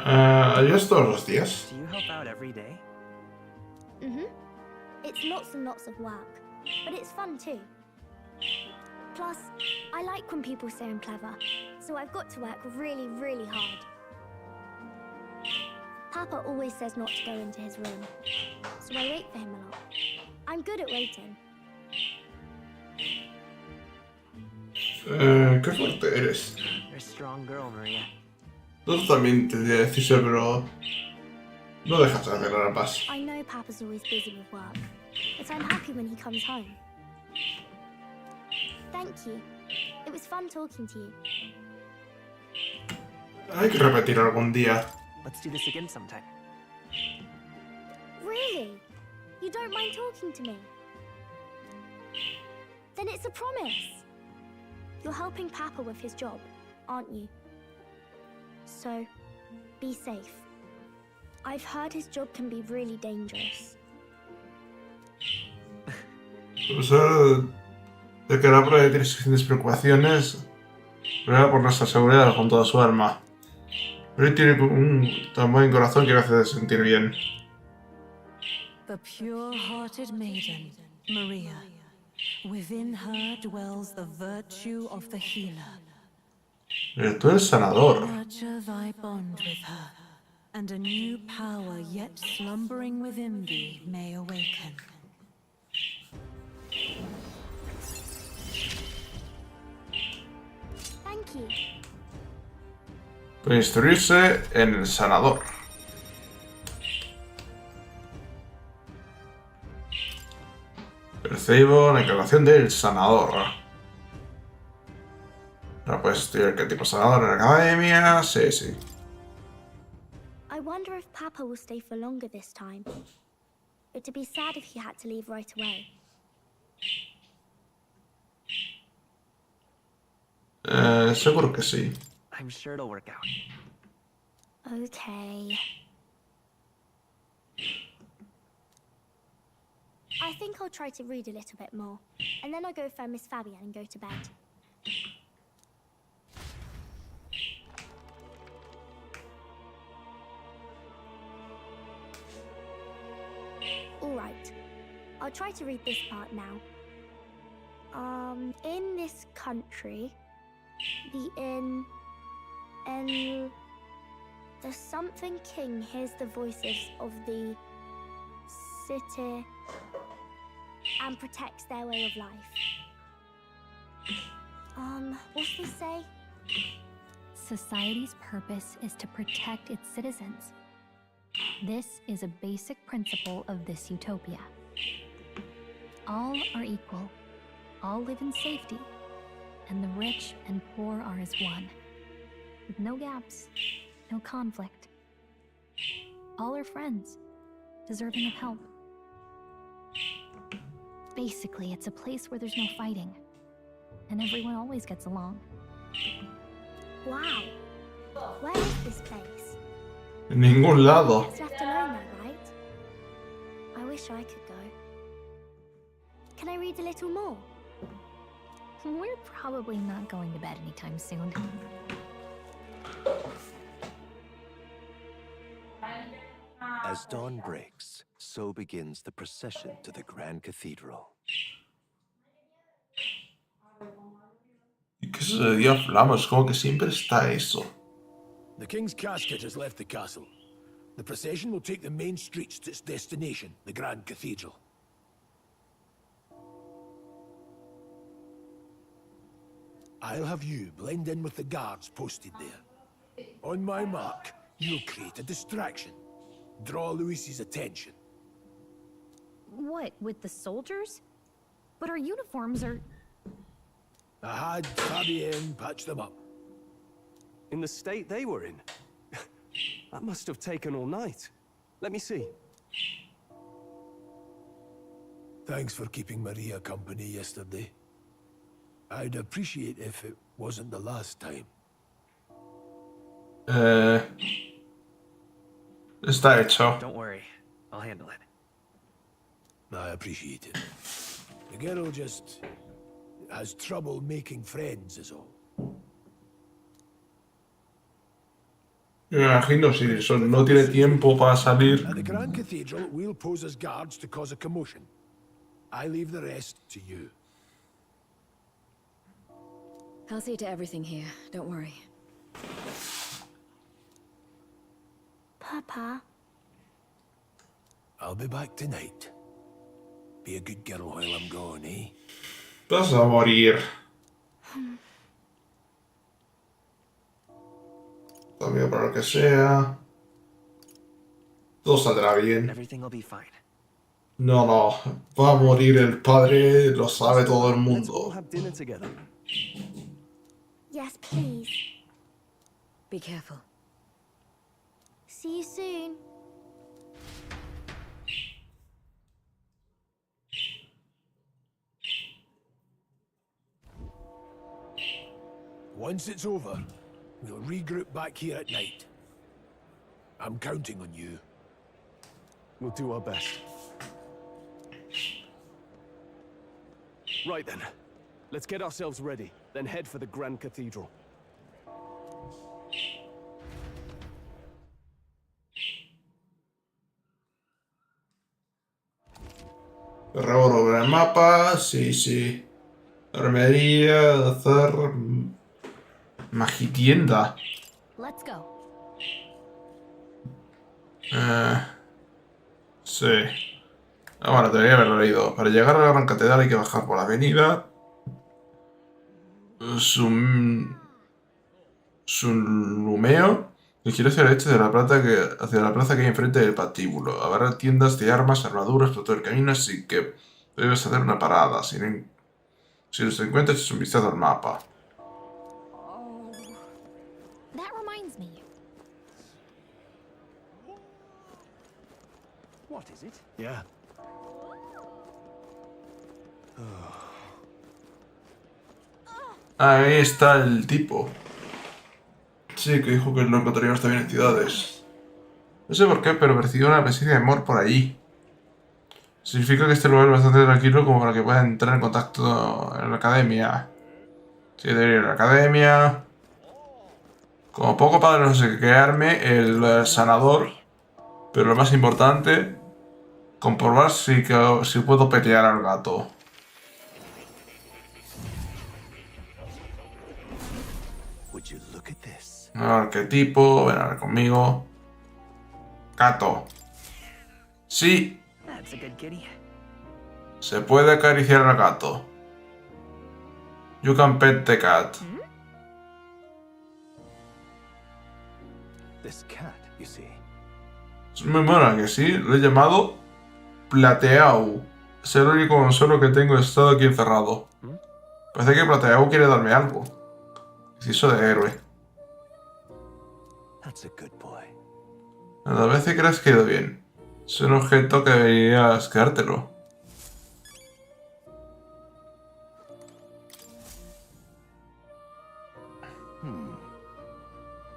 ¿Ayudas todos los días? Do you help out every day? It's lots and lots of work, but it's fun too. Plus, I like when people say I'm clever, so I've got to work really, really hard. Papa always says not to go into his room, so I wait for him a lot. I'm good at waiting. Qué fuerte eres. You're a strong girl, Maria. Tú también tendría que decirse, pero no dejas de hacer la paz. I know Papa's always busy with work, but I'm happy when he comes home. Thank you. It was fun talking to you. Hay que repetir algún día. Let's do this again sometime. Really? You don't mind talking to me? Then it's a promise. You're helping Papa with his job, aren't you? So, be safe. I've heard his job can be really dangerous. O sea, de que la prueba tiene suficientes preocupaciones, pero por nuestra seguridad con toda su alma. Pero él tiene un tan buen corazón que me hace sentir bien. The pure-hearted maiden, Maria. Within her dwells the virtue of the healer. Tú eres sanador. Nurture thy bond with her, and a new power yet slumbering within thee may awaken. Thank you. Puede instruirse en el sanador. Percibo la encarnación del sanador. Ahora puedes estudiar qué tipo de sanador en la academia. Sí, sí. I wonder if Papa will stay for longer this time. It'd be sad if he had to leave right away. Seguro que sí. I'm sure it'll work out. Okay. I think I'll try to read a little bit more, and then I'll go find Miss Fabienne and go to bed. Alright, I'll try to read this part now. In this country, the something king hears the voices of the city and protects their way of life. What's this say? Society's purpose is to protect its citizens. This is a basic principle of this utopia. All are equal, all live in safety, and the rich and poor are as one, with no gaps, no conflict. All are friends, deserving of help. Basically, it's a place where there's no fighting, and everyone always gets along. Wow. Where is this place? En ningún lado. It's left alone though, right? wish I could go. Can I read a little more? We're probably not going to bed anytime soon. As dawn breaks, so begins the procession to the Grand Cathedral. Y que ese día hablamos, como que siempre está eso. The king's casket has left the castle. The procession will take the main streets to its destination, the Grand Cathedral. I'll have you blend in with the guards posted there. On my mark, you'll create a distraction. Draw Luis's attention. What, with the soldiers? But our uniforms are... I had Fabienne patch them up. In the state they were in? That must have taken all night. Let me see. Thanks for keeping Maria company yesterday. I'd appreciate if it wasn't the last time. Está hecho. Don't worry, I'll handle it. I appreciate it. The girl just has trouble making friends, is all. Me imagino si eso no tiene tiempo para salir. At the Grand Cathedral, we'll pose as guards to cause a commotion. I leave the rest to you. I'll see to everything here, don't worry. Papa. I'll be back tonight. Be a good girl while I'm gone, eh? Vas a morir. También para lo que sea. Todo saldrá bien. Everything will be fine. No, no. Va a morir el padre, lo sabe todo el Let's all mundo. have dinner together. Yes, please. Be careful. See you soon. Once it's over, we'll regroup back here at night. I'm counting on you. We'll do our best. Right then. Let's get ourselves ready, then head for the Grand Cathedral. Rebo ver el mapa, sí, sí. Armería, hacer... Magitienda. Let's go. Sí. Ah, bueno, debería haberlo leído. Para llegar a la Gran Catedral hay que bajar por la avenida Sunlumeo y gira hacia la derecha hacia la plaza que hay enfrente del patíbulo. Habrá tiendas de armas, armaduras por todo el camino, así que debes hacer una parada. Si los encuentras, es un vistazo al mapa. That reminds me. What is it? Yeah. Ahí está el tipo. Sí, que dijo que lo encontraríamos también en ciudades. No sé por qué, pero percibió una presencia de amor por allí. Significa que este lugar es bastante tranquilo como para que pueda entrar en contacto en la academia. Sí, debería ir a la academia. Como poco para no sé qué arme el sanador. Pero lo más importante, comprobar si puedo petear al gato. A ver qué tipo, ven a ver conmigo. Gato. Sí. That's a good kitty. Se puede acariciar al gato. You can pet the cat. This cat, you see. Es muy buena, que sí. Lo he llamado Plateau. Es el único consuelo que tengo estado aquí encerrado. Parece que Plateau quiere darme algo. Preciso de héroe. That's a good boy. A veces crees que ha ido bien. Es un objeto que deberías quedártelo.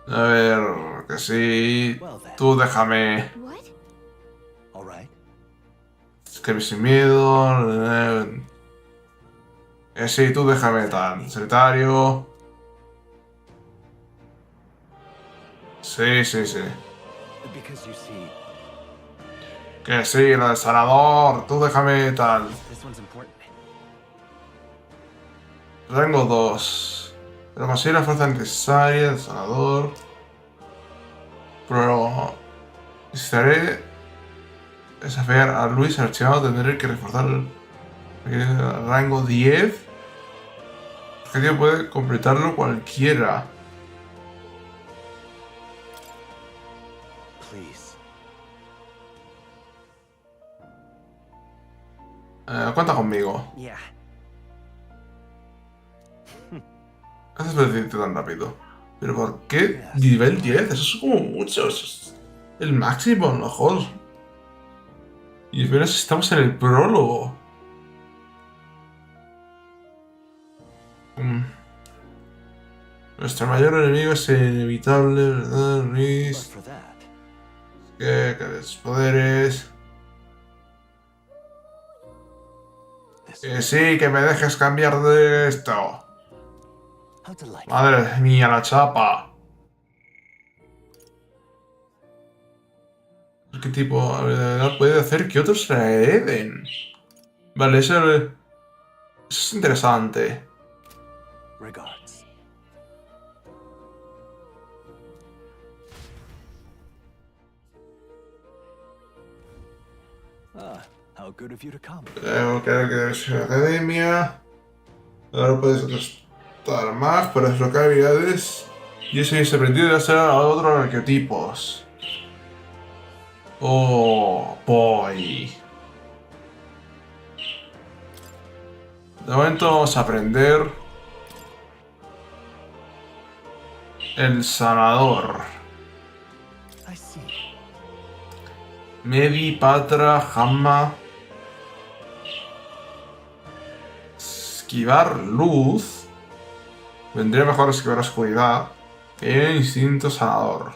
A ver, que sí. Tú déjame. All right. Que sin miedo. Sí, tú déjame tan. Secretario. Sí, sí, sí. Because you see, Que sí, lo del sanador. Tú déjame tal. This one's important. Tengo dos. Pero consigue la fuerza necesaria del sanador. Pero necesitaré desafiar a Luis archivado. Tendré que reforzar el rango 10. El objetivo puede completarlo cualquiera. please. Cuenta conmigo. Yeah. Gracias por decirte tan rápido. ¿Pero por qué nivel 10? Eso es como mucho. Eso es el máximo, a lo mejor. Y apenas estamos en el prólogo. Nuestro mayor enemigo es inevitable, ¿verdad, Luis? Que los poderes. Que sí, que me dejes cambiar de esto. Madre mía, la chapa. ¿Qué tipo de habilidad puede hacer que otros la hereden? Vale, eso es interesante. Regards. How good of you to come. Tengo que debes ir a la academia. Ahora puedes gastar más para desbloquear habilidades. Y eso ya se aprendido de hacer a otros arquetipos. Oh, boy. De momento vamos a aprender el sanador. Medi, Patra, Hamma. Esquivar luz. Vendría mejor esquivar oscuridad. Que instinto sanador.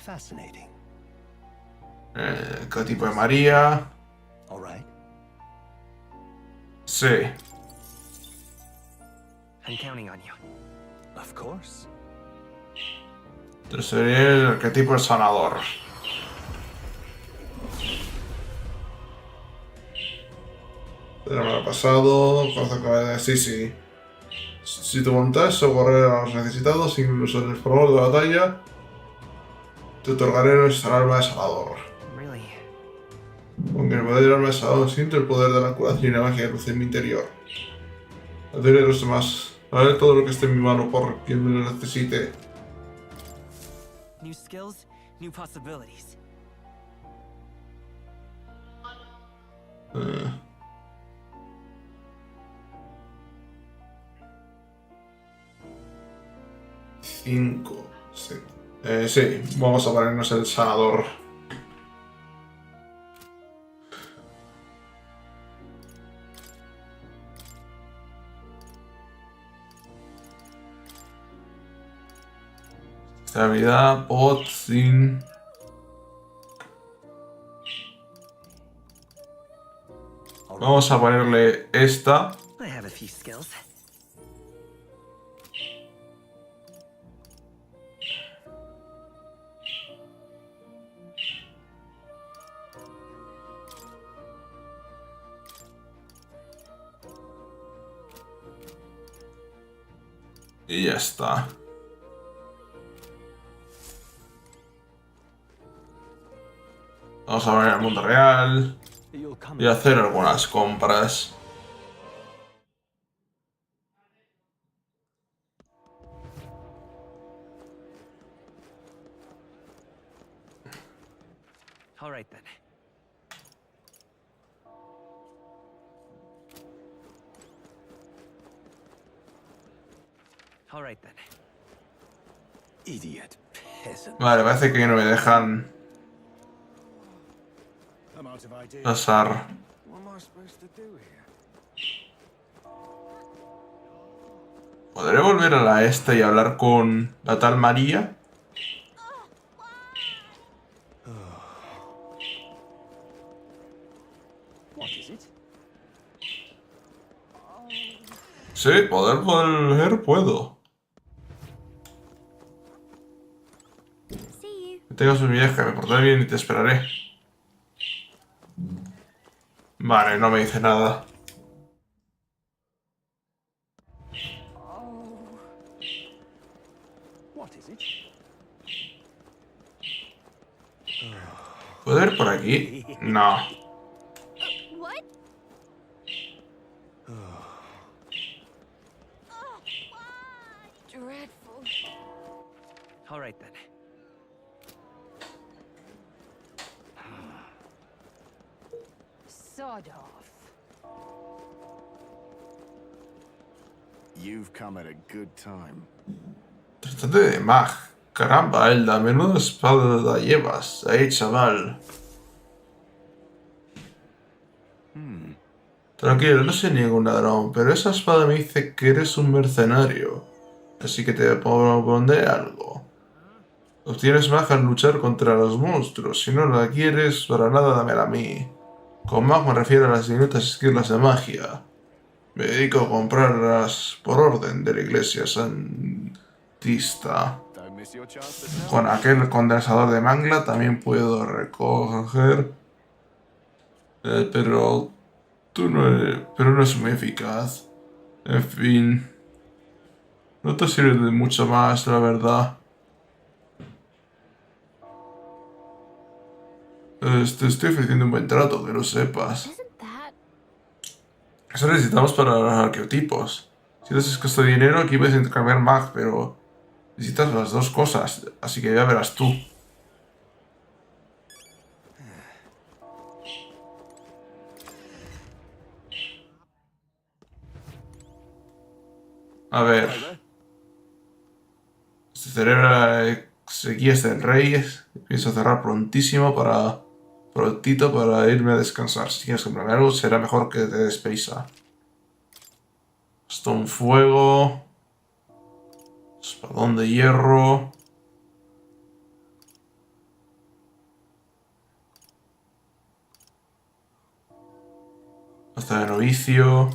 Fascinating. ¿Qué tipo de María? All right. Sí. I'm counting on you. Of course. Entonces sería el arquetipo del sanador. Pero me lo ha pasado. Sí, sí. Si tu voluntad es socorrer a los necesitados, incluso en el favor de la batalla, te otorgaré nuestra arma de sanador. Really? Aunque el poder del arma de sanador siento el poder de la curación y la magia que luce en mi interior. Adhiere a los demás. Haré todo lo que esté en mi mano por quien me lo necesite. New skills, new possibilities. Cinco. Sí. Sí, vamos a ponernos el sanador. Estabilidad, Potzin. Vamos a ponerle esta. I have a few skills. Y ya está. Vamos a ver el mundo real y hacer algunas compras. All right then. All right then. Idiot peasant. Vale, parece que no me dejan I'm out of ideas. pasar. What am I supposed to do here? ¿Podré volver a la esta y hablar con la tal María? Sí, poder puedo. Que tengas un viaje, me portaré bien y te esperaré. Vale, no me dice nada. ¿Puedo ir por aquí? No. What? Dreadful. All right then. Sod off. You've come at a good time. Tratante de mag. Caramba, Elda, menuda espada la llevas. Ahí, chaval. Tranquilo, no soy ningún ladrón, pero esa espada me dice que eres un mercenario. Así que te propondré algo. Obtienes mag al luchar contra los monstruos. Si no la quieres, para nada dámela a mí. Con mag me refiero a las diminutas esquirlas de magia. Me dedico a comprarlas por orden de la iglesia santista. Con aquel condensador de mangla también puedo recoger... pero no es muy eficaz. En fin, no te sirve de mucho más, la verdad. Te estoy ofreciendo un buen trato, que lo sepas. Eso necesitamos para los arqueotipos. Si no es costo de dinero, aquí puedes intercambiar mag, pero necesitas las dos cosas, así que ya verás tú. A ver. Se celebra exequias del rey. Pienso cerrar prontito para irme a descansar. Si quieres comprarme algo, será mejor que te des prisa. Bastón fuego. Espadón de hierro. Hasta de novicio.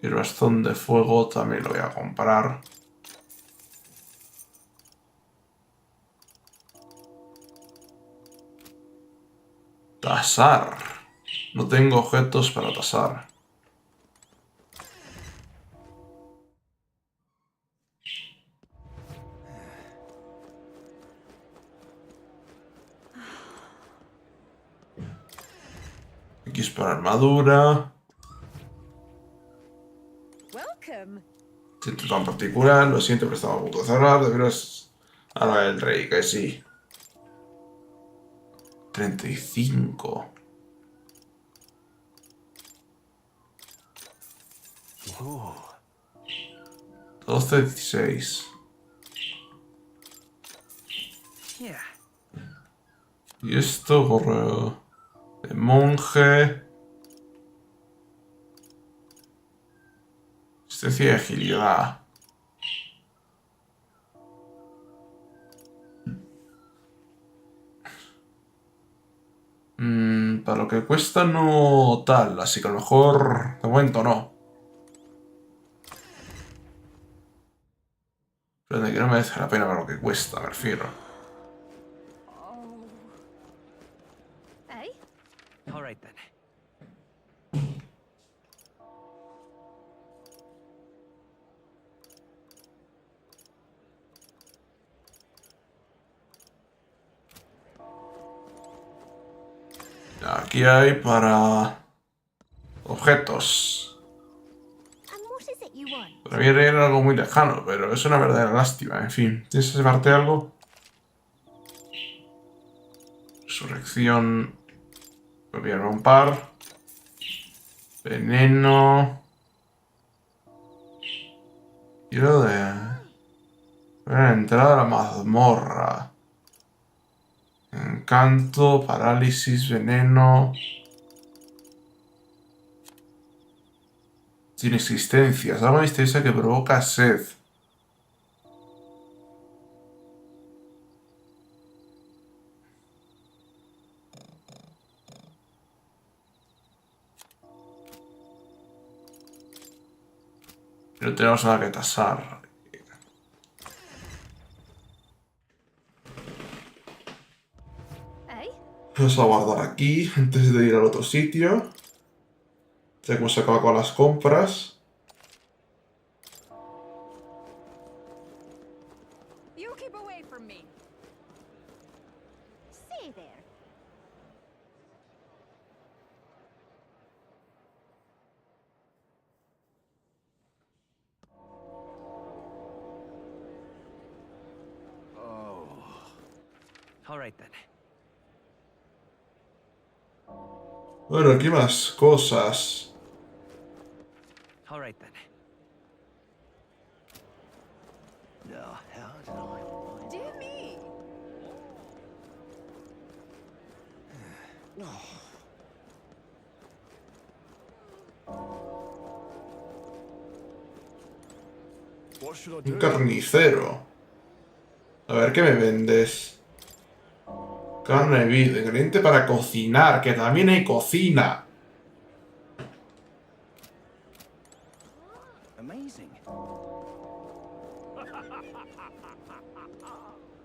Y el bastón de fuego también lo voy a comprar. Tasar. No tengo objetos para tasar. Aquí es para armadura. Siento tan particular, lo siento, pero estaba a punto de cerrar. De veras. Ahora el rey, que sí. 35. 12, 16. Y esto, correo de monje. Resistencia y agilidad. Para lo que cuesta no tal, así que a lo mejor de momento no. Pero de que no merece la pena para lo que cuesta, me refiero. All right then. Aquí hay para objetos. Para mí era algo muy lejano, pero es una verdadera lástima. En fin, ¿tienes que llevarte algo? Resurrección. Copiarme un par. Veneno. Quiero de... entrada a la mazmorra. Encanto, parálisis, veneno. Sin existencias. Algo misteriosa que provoca sed. No tenemos nada que tasar. Vamos a guardar aquí antes de ir al otro sitio. Ya que hemos acabado con las compras. You keep away from me. Stay there. All right then. Bueno, aquí más cosas. All right then. Dear me. Un carnicero. A ver, ¿qué me vendes? Carne vida, ingrediente para cocinar, que también hay cocina.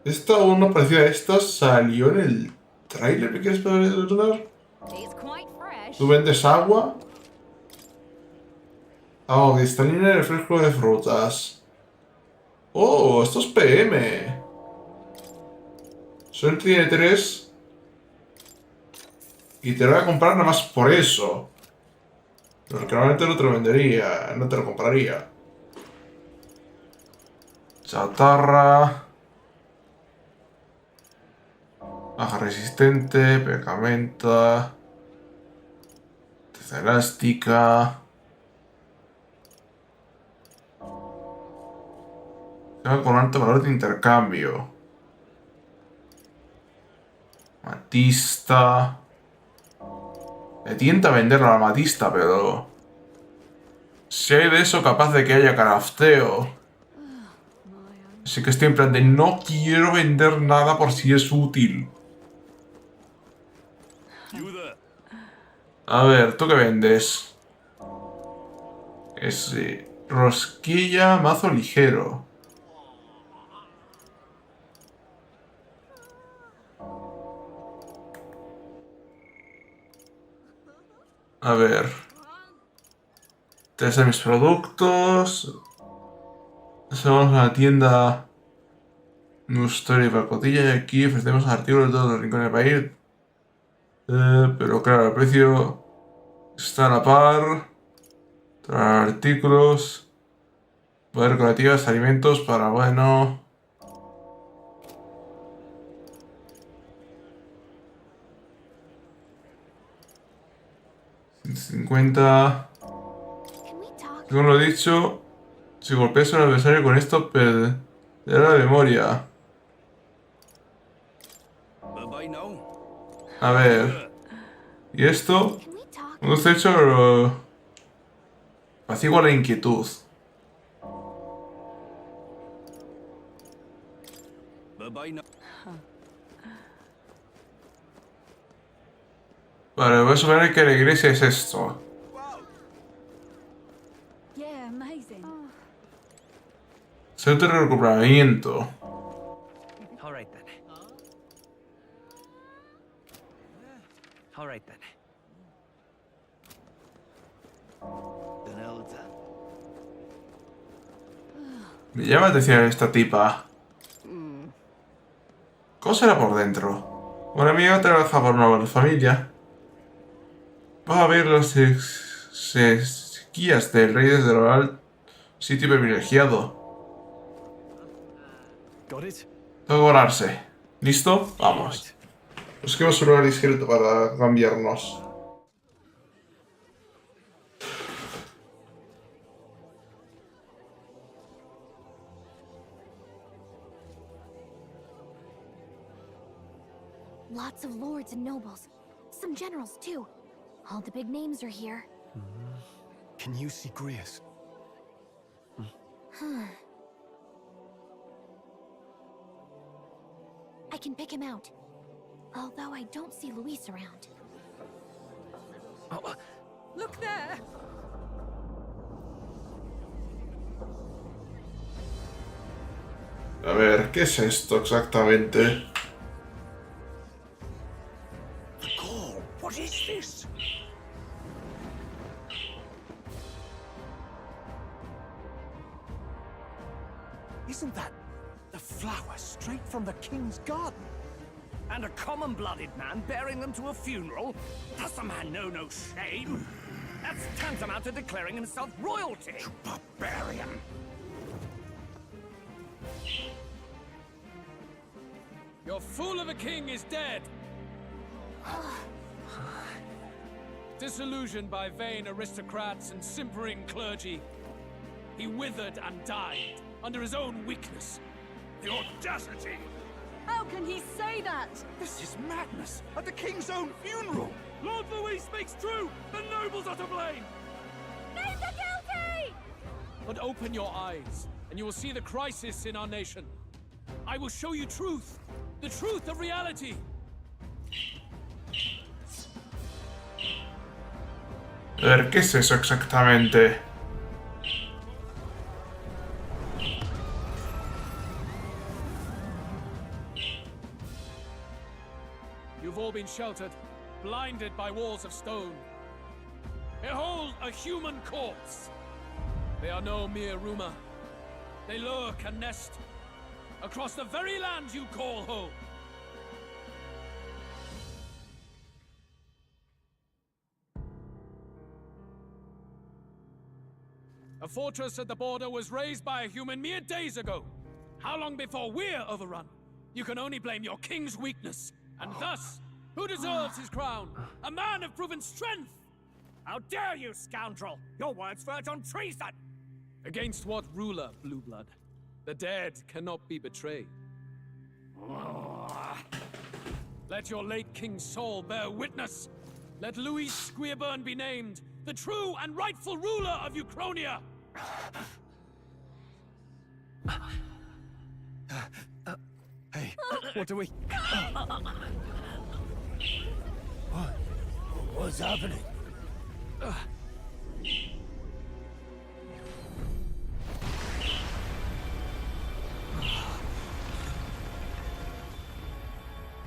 Esta o una parecida a esta salió en el tráiler. ¿Me quieres perdonar? ¿Tú vendes agua? Ah, cristalina y refresco de frutas. Oh, esto es PM. Solo tiene 3. Y te lo voy a comprar nada más por eso. Porque normalmente no te lo vendería, no te lo compraría. Chatarra. Baja resistente, pergamenta. Teza elástica. Con alto valor de intercambio. Matista. Me tienta vender la matista, pero... Si hay de eso, capaz de que haya crafteo. Así que estoy en plan de no quiero vender nada por si es útil. A ver, ¿tú qué vendes? Rosquilla, mazo ligero. A ver. Test de mis productos. Somos una tienda. Nuestra y pacotilla y aquí ofrecemos artículos de todos los rincones del país. Pero claro, el precio está a la par. Artículos. Poder colectivas, alimentos para, bueno. $50. Según lo dicho, si golpeas a un adversario con esto, perderá la memoria. A ver. ¿Y esto? Cuando está hecho, apacigua la inquietud. Vale, voy a suponer que la iglesia es esto. Yeah, amazing. Centro de recuperamiento. All right then. All right then. Me llama la atención esta tipa. ¿Cómo será por dentro? Una amiga trabaja por una buena familia. Va a ver las sequías del rey desde el alto sitio privilegiado. Tengo que volarse. ¿Listo? Vamos. Busquemos un lugar discreto para cambiarnos. Lots of lords and nobles. Some generals, too. All the big names are here. Can you see Grius? I can pick him out. Although I don't see Luis around. Look there! A ver, ¿qué es esto exactamente? The call. What is this? Isn't that the flower straight from the king's garden? And a common-blooded man bearing them to a funeral? Does the man know no shame? That's tantamount to declaring himself royalty. You barbarian! Your fool of a king is dead. Disillusioned by vain aristocrats and simpering clergy, he withered and died under his own weakness. The audacity! How can he say that? This is madness! At the king's own funeral! Lord Louis speaks true! The nobles are to blame! Name the guilty! But open your eyes, and you will see the crisis in our nation. I will show you truth, the truth of reality. A ver, ¿qué es eso exactamente? You've all been sheltered, blinded by walls of stone. Behold a human corpse. They are no mere rumor. They lurk and nest across the very land you call home. A fortress at the border was raised by a human mere days ago. How long before we're overrun? You can only blame your king's weakness. And thus, who deserves his crown? A man of proven strength! How dare you, scoundrel! Your words verge on treason! Against what ruler, Blue Blood? The dead cannot be betrayed. Let your late king's soul bear witness. Let Louis Squeerburn be named the true and rightful ruler of Uchronia. Hey, what do we... What's happening?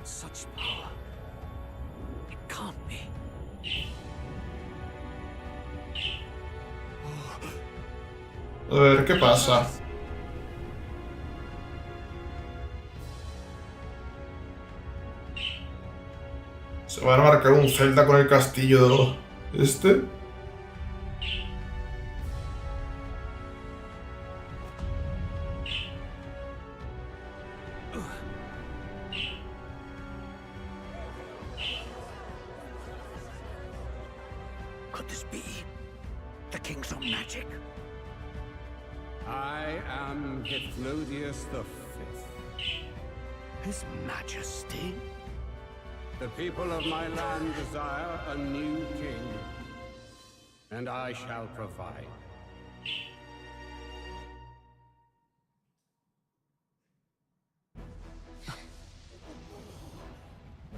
Such power. It can't be. A ver, ¿qué pasa? ¿Se va a marcar un Zelda con el castillo este? Could this be the king's own magic? I am Hypnodius V. His Majesty? The people of my land desire a new king, and I shall provide.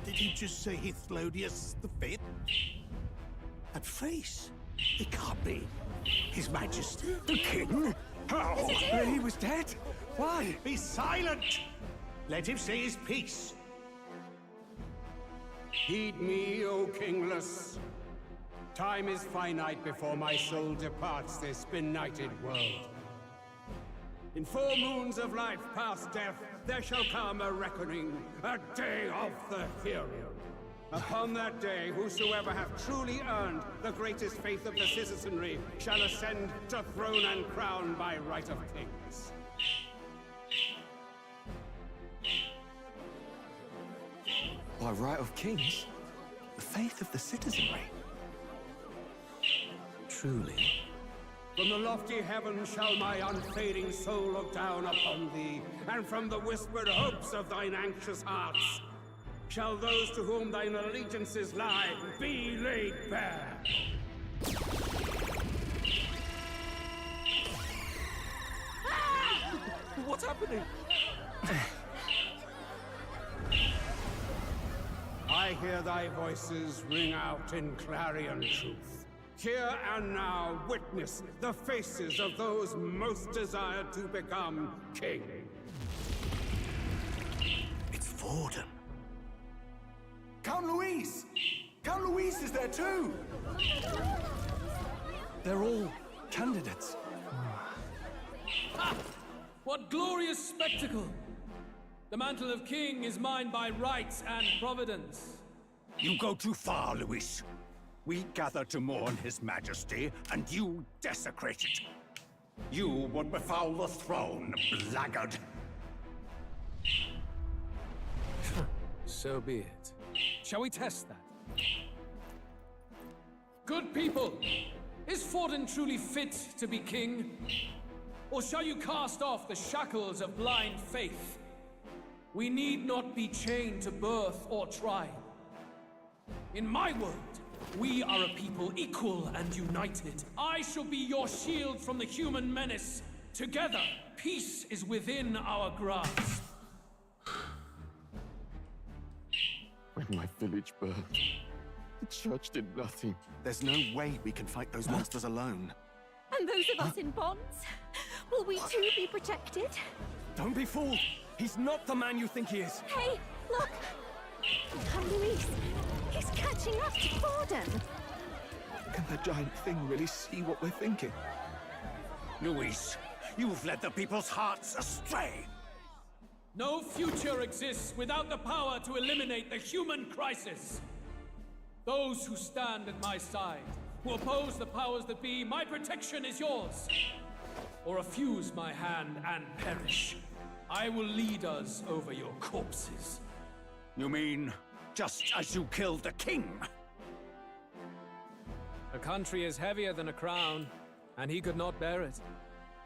Did you just say Hypnodius V? That face? It can't be. His Majesty, the king? How? He was dead? Why? Be silent! Let him say his piece. Heed me, O kingless. Time is finite before my soul departs this benighted world. In 4 moons of life past death, there shall come a reckoning, a day of the hero. Upon that day, whosoever hath truly earned the greatest faith of the citizenry shall ascend to throne and crown by right of kings. By right of kings? The faith of the citizenry? Truly. From the lofty heavens shall my unfading soul look down upon thee, and from the whispered hopes of thine anxious hearts shall those to whom thine allegiances lie be laid bare. What's happening? I hear thy voices ring out in clarion truth. Here and now witness the faces of those most desired to become king. Forden. Count Louise! Count Louise is there too! They're all candidates. Ha! What glorious spectacle! The mantle of king is mine by rights and providence. You go too far, Louis. We gather to mourn his majesty, and you desecrate it. You would befoul the throne, blackguard. So be it. Shall we test that? Good people, is Forden truly fit to be king? Or shall you cast off the shackles of blind faith? We need not be chained to birth or tribe. In my world, we are a people equal and united. I shall be your shield from the human menace. Together, peace is within our grasp. When my village burned, the church did nothing. There's no way we can fight those monsters alone. And those of us in bonds? Will we too be protected? Don't be fooled! He's not the man you think he is! Hey, look! Come, Louise! He's catching up to Forden! Can the giant thing really see what we're thinking? Louis, you've led the people's hearts astray! No future exists without the power to eliminate the human crisis. Those who stand at my side, who oppose the powers that be, my protection is yours. Or refuse my hand and perish. I will lead us over your corpses. You mean, just as you killed the king? A country is heavier than a crown, and he could not bear it.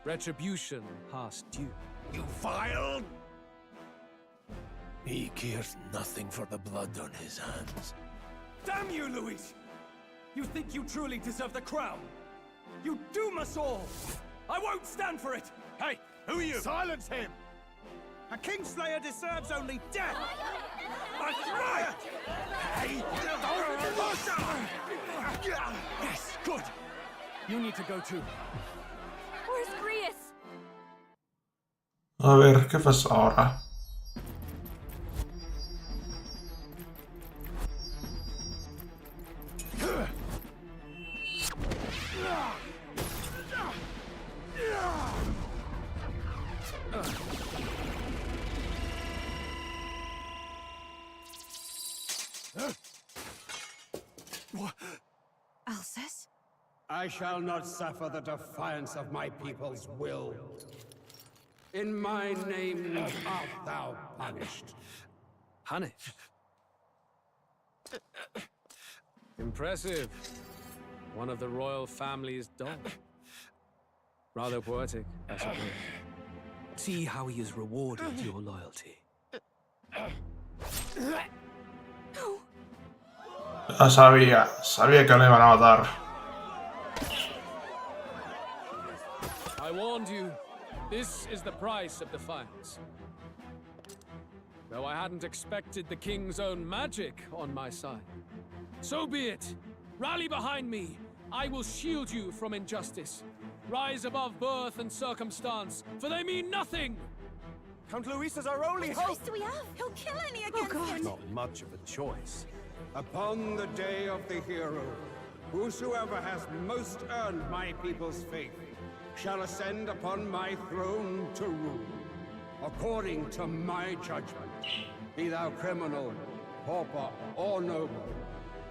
Retribution past due. You vile... He cares nothing for the blood on his hands. Damn you, Louis! You think you truly deserve the crown? You doom us all! I won't stand for it! Hey, who are you? Silence him! A Kingslayer deserves only death! That's right! Hey, Yes, good! You need to go too. Where's Grius? A ver, ¿qué pasa ahora? Alcest? I shall not suffer the defiance of my people's will. In my name art thou punished. Punished? Impressive. One of the royal family's dog. Rather poetic, I suppose. See how he has rewarded your loyalty. Sabía que no iban a matar. I warned you. This is the price of defiance. Though I hadn't expected the king's own magic on my side. So be it. Rally behind me. I will shield you from injustice. Rise above birth and circumstance, for they mean nothing! Count Louis is our only What hope! choice do we have? He'll kill any against him! Not much of a choice. Upon the day of the hero, whosoever has most earned my people's faith shall ascend upon my throne to rule, according to my judgment. Be thou criminal, pauper, or noble,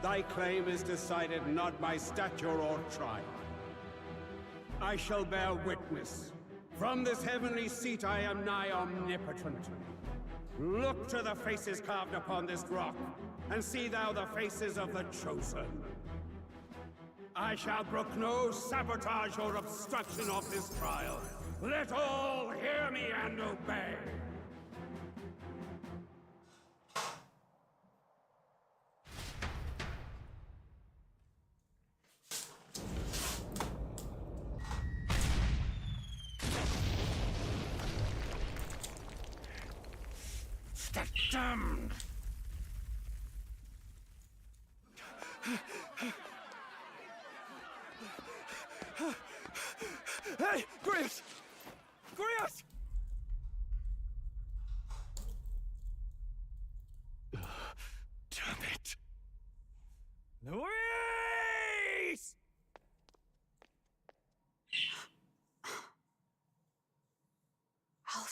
thy claim is decided not by stature or tribe. I shall bear witness. From this heavenly seat I am nigh omnipotent. Look to the faces carved upon this rock, and see thou the faces of the chosen. I shall brook no sabotage or obstruction of this trial. Let all hear me and obey. The damned! Hey, Grius! Grius!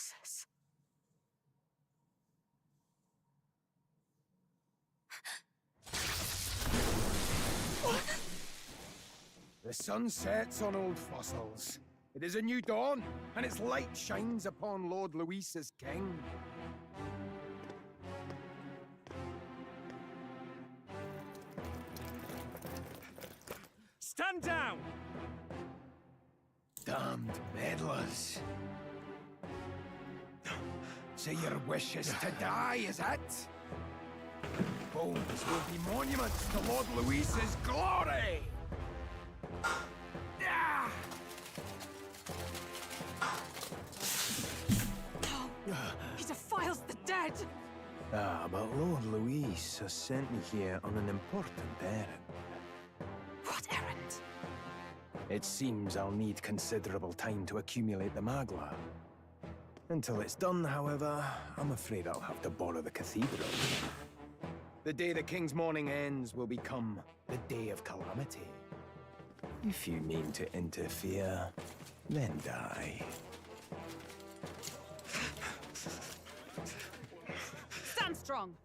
process. The sun sets on old fossils. It is a new dawn, and its light shines upon Lord Luis's king. Stand down! Damned meddlers. So your wish is to die, is it? Bones will be monuments to Lord Luis's glory! He defiles the dead! Ah, but Lord Luis has sent me here on an important errand. What errand? It seems I'll need considerable time to accumulate the magla. Until it's done, however, I'm afraid I'll have to borrow the cathedral. The day the king's mourning ends will become the day of calamity. If you mean to interfere, then die. Stand strong!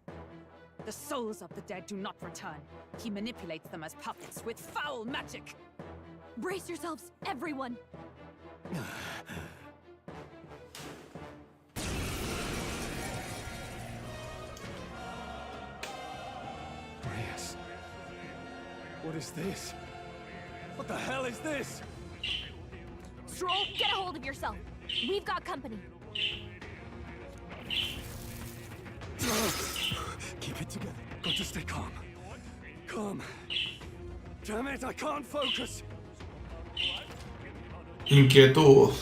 The souls of the dead do not return. He manipulates them as puppets with foul magic. Brace yourselves, everyone! Reyes. What is this? What the hell is this? Stroll, get a hold of yourself. We've got company. Keep it together. Got to stay calm. Calm. Damn it, I can't focus. Inquietud.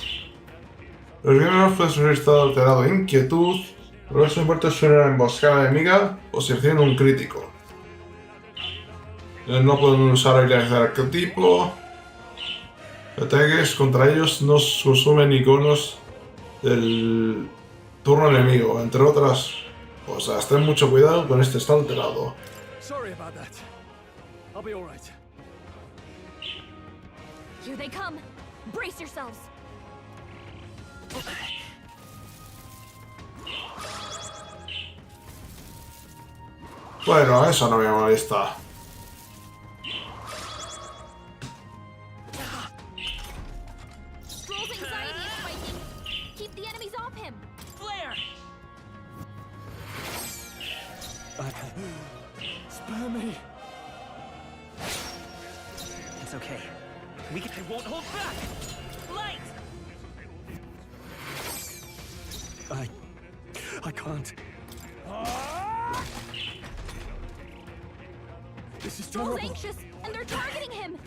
Los miembros pueden sufrir estado alterado. Inquietud. Los importa si una emboscada enemiga o si reciben un crítico. No pueden usar habilidades de arquetipo. Ataques contra ellos no consumen iconos del turno enemigo, entre otras cosas. Ten mucho cuidado con este estado alterado. Sorry about that. I'll be all right. Here they come. Brace yourselves. Bueno, eso no me molesta. Stroll's anxiety is spiking. Keep the enemies off him. Flare! Spare me. It's okay. I won't hold back! Light! I can't. This is Stroll's terrible. anxious, and they're targeting him.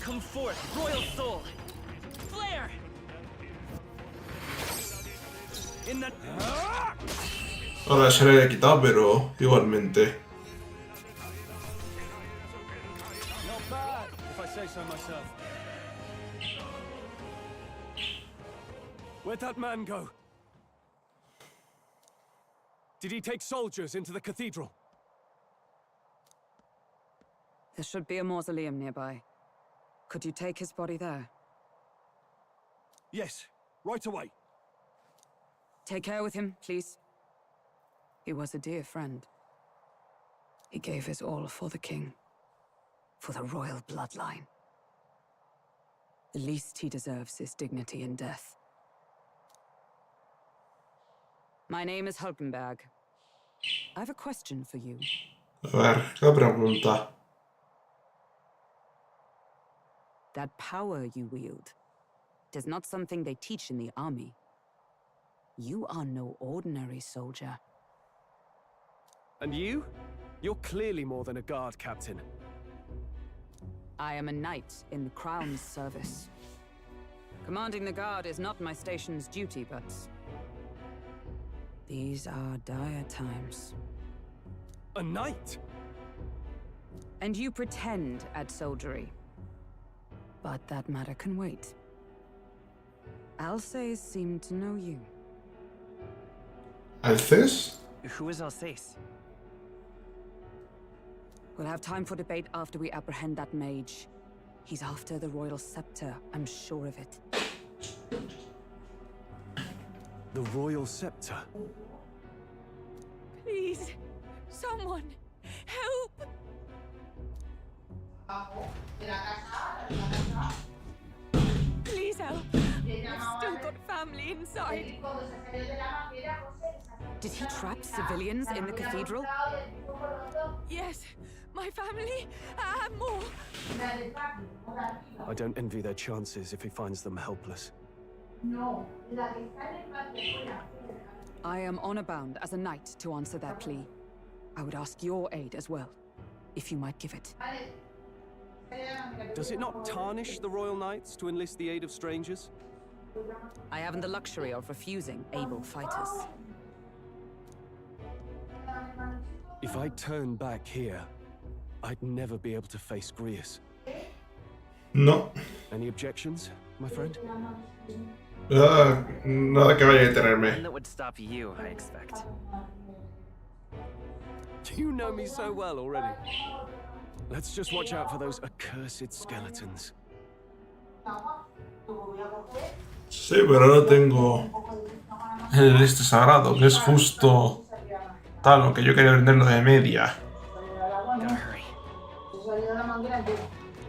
Come forth, royal soul! Flare! In the... Ahora se le he quitado, pero igualmente. Not bad, if I say so myself. Where'd that man go? Did he take soldiers into the cathedral? There should be a mausoleum nearby. Could you take his body there? Yes, right away. Take care with him, please. He was a dear friend. He gave his all for the king. For the royal bloodline. The least he deserves is dignity in death. My name is Hulkenberg. I have a question for you. A ver, ¿qué pregunta? That power you wield, it is not something they teach in the army. You are no ordinary soldier. And you? You're clearly more than a guard captain. I am a knight in the Crown's service. Commanding the guard is not my station's duty, but... these are dire times. A knight? And you pretend at soldiery. But that matter can wait. Alsace seemed to know you. ¿Alces? Who is Alsace? We'll have time for debate after we apprehend that mage. He's after the royal scepter, I'm sure of it. The royal scepter. Please, someone, help! Please help. I've still got family inside. Did he trap civilians in the cathedral? Yes, my family and more. I don't envy their chances if he finds them helpless. I am honor bound as a knight to answer their plea. I would ask your aid as well, if you might give it. Does it not tarnish the royal knights to enlist the aid of strangers? I haven't the luxury of refusing able fighters. If I turn back here, I'd never be able to face Grius. No. Any objections, my friend? Nada que vaya a detenerme. And that would stop you, I expect. You know me so well already. Let's just watch out for those accursed skeletons. Sí, pero ahora tengo el este sagrado, que es justo tal, aunque yo quería venderlo de media.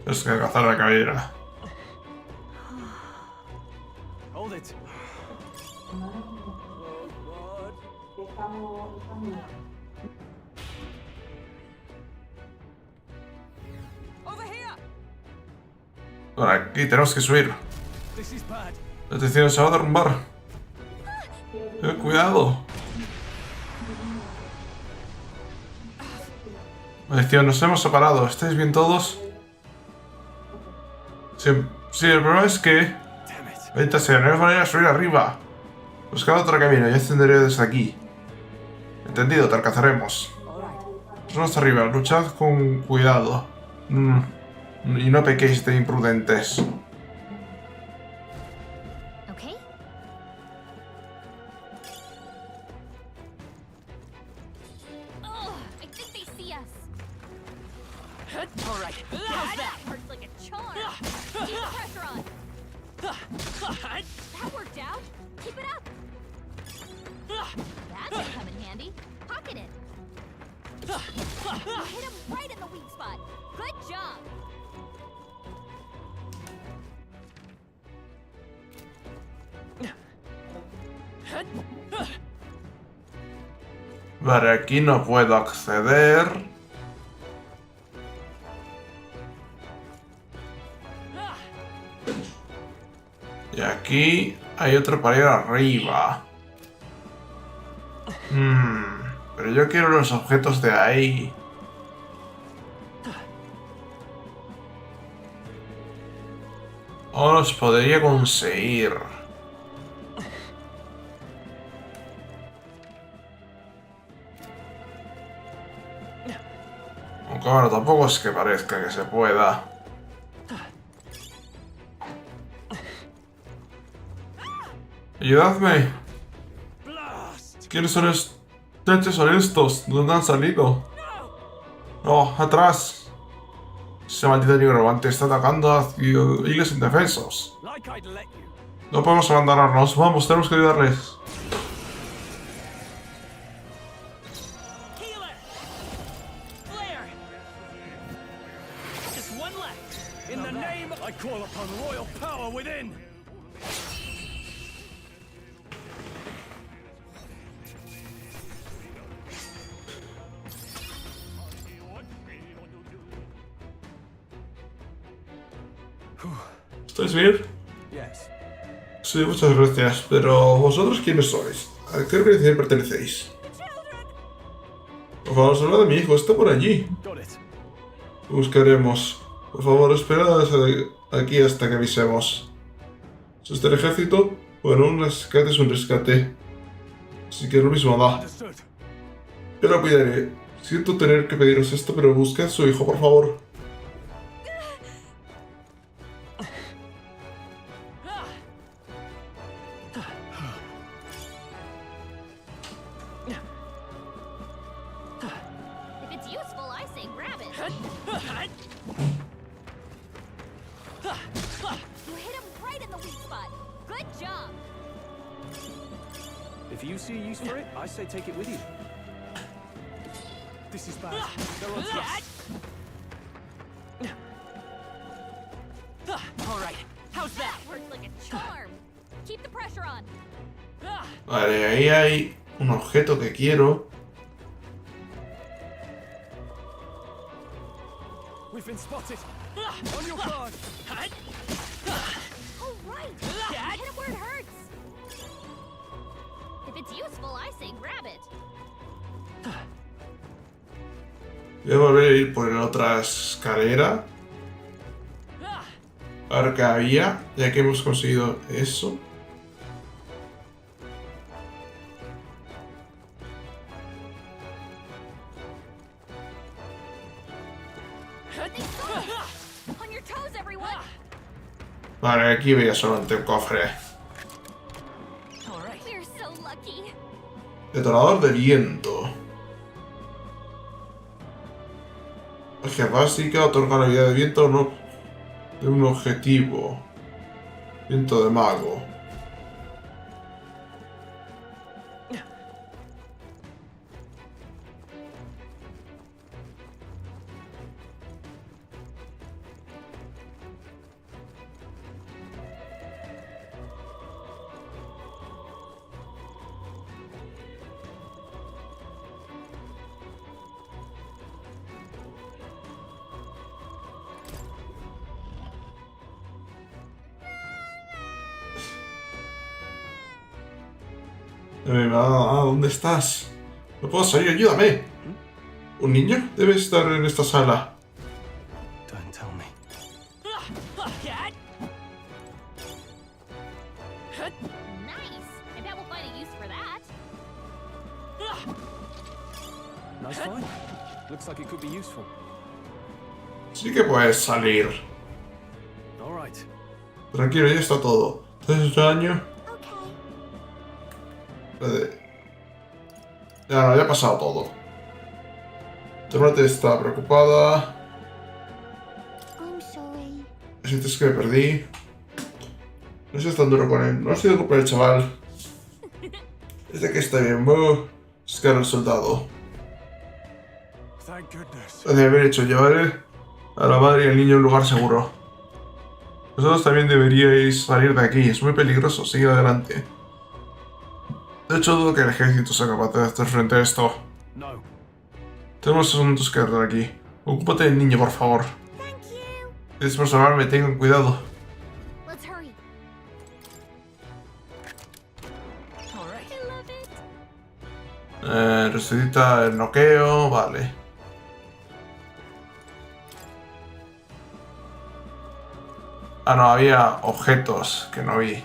Es que cazar la cabellera. Hold it. Por aquí tenemos que subir. La atención se va a derrumbar. Cuidado. Maldición, nos hemos separado. ¿Estáis bien todos? Sí, el problema es que... Ahorita sea, no hay manera de subir arriba. Buscad otro camino y ascenderé desde aquí. Entendido, te alcanzaremos. Vamos arriba, luchad con cuidado. Y no pequéis de imprudentes. Okay? Oh, I think they see us. All right, how's that? Hurts like a charm. Keep pressure on. That worked out. Keep it up. That should come in handy. Pocket it. You hit him right in the weak spot. Good job. Vale, aquí no puedo acceder. Y aquí hay otro para ir arriba. Pero yo quiero los objetos de ahí. O los podría conseguir. Aunque bueno, tampoco es que parezca que se pueda. ¡Ayudadme! ¿Quiénes son estos? ¿Dónde han salido? ¡Oh, atrás! Ese maldito nigromante está atacando a civiles indefensos. No podemos abandonarnos. Vamos, tenemos que ayudarles. In the name, I call upon royal power within. ¿Estáis bien? Sí, muchas gracias. Pero, ¿vosotros quiénes sois? ¿A qué organización pertenecéis? Por favor, salvad a mi hijo, está por allí. Lo buscaremos. Por favor, esperad aquí hasta que avisemos. ¿Es este el ejército? Bueno, un rescate es un rescate. Así que lo mismo da. Yo lo cuidaré. Siento tener que pediros esto, pero buscad a su hijo, por favor. If it's useful, I say grab it. You hit him right in the weak spot. Good If you see use for it, I say take it with you. This is bad. They're on to us. All right. How's that? Worked like a charm. Keep the pressure on. Vale, ahí hay un objeto que quiero. We've been spotted. On your guard. All right. Hit it where it hurts. If it's useful, I say grab it. Voy a volver a ir por la otra escalera. A ver qué había, ya que hemos conseguido eso. On your toes, everyone. Vale, aquí veía solamente un cofre. We're so lucky. Detonador de viento. Magia básica, otorga la habilidad de viento no de un objetivo. Viento de mago. ¿Dónde estás? No puedo salir, ayúdame. ¿Un niño? Debe estar en esta sala. Don't tell me. Nice. I bet we'll find a use for that. Nice find. Looks like it could be useful. Sí que puedes salir. All right. Tranquilo, ya está todo. ¿Te has hecho daño? Ya no, ya ha pasado todo. Tu madre está preocupada. Sientes que me perdí. No seas tan duro con él. No ha sido culpa del chaval. Desde que está bien. Es que era el soldado. Debe haber hecho llevar a la madre y al niño a un lugar seguro. Vosotros también deberíais salir de aquí. Es muy peligroso. Sigue adelante. De hecho, dudo que el ejército sea capaz de hacer frente a esto. No. Tenemos asuntos que hacer aquí. Ocúpate del niño, por favor. Es por salvarme, tengan cuidado. Resucita el noqueo, vale. Ah, no, había objetos que no vi.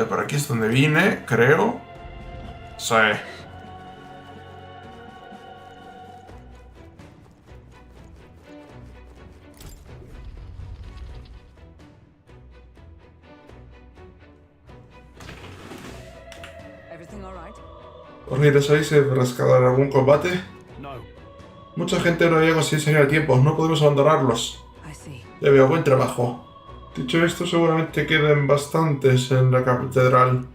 Por aquí es donde vine, creo. Sí. ¿Os ahí se rescatar algún combate? No. Mucha gente no llega sin salir a tiempo, no podemos abandonarlos. Ya veo, buen trabajo. Dicho esto, seguramente queden bastantes en la catedral.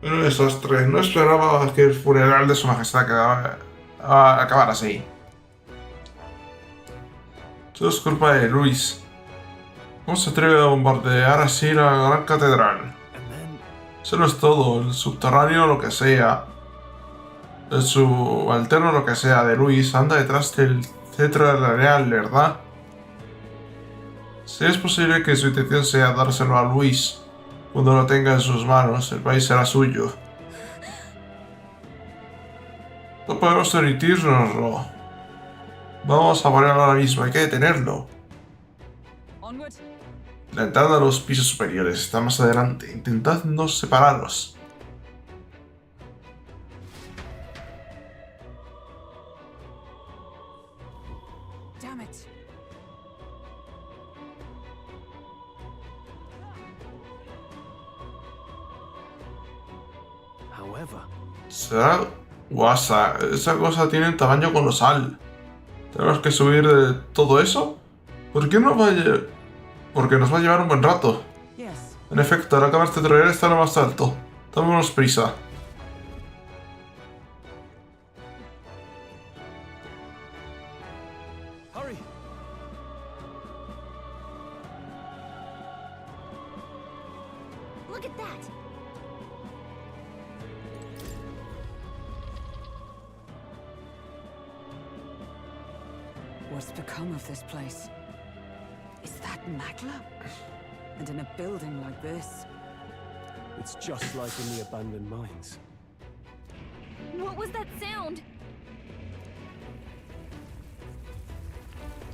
Un desastre. No esperaba que el funeral de su majestad acabara así. Todo es culpa de Luis. ¿Cómo se atreve a bombardear así la gran catedral? Eso no es todo. El subterráneo, lo que sea. El subalterno, lo que sea, de Luis anda detrás del cetro de la Real, ¿verdad? Si es posible que su intención sea dárselo a Luis cuando lo tenga en sus manos, el país será suyo. No podemos permitírnoslo. Vamos a ponerlo ahora mismo, hay que detenerlo. La entrada a los pisos superiores está más adelante. Intentad no separaros. However, será guasa. Esa cosa tiene un tamaño colosal. ¿Tenemos que subir de todo eso? ¿Por qué no vaya? Porque nos va a llevar un buen rato. Yes. En efecto, al acabar este tutorial está lo más alto. Tomémonos prisa. hurry! Look at that! What's become of this place? Is that Magla? And in a building like this? It's just like in the abandoned mines. What was that sound?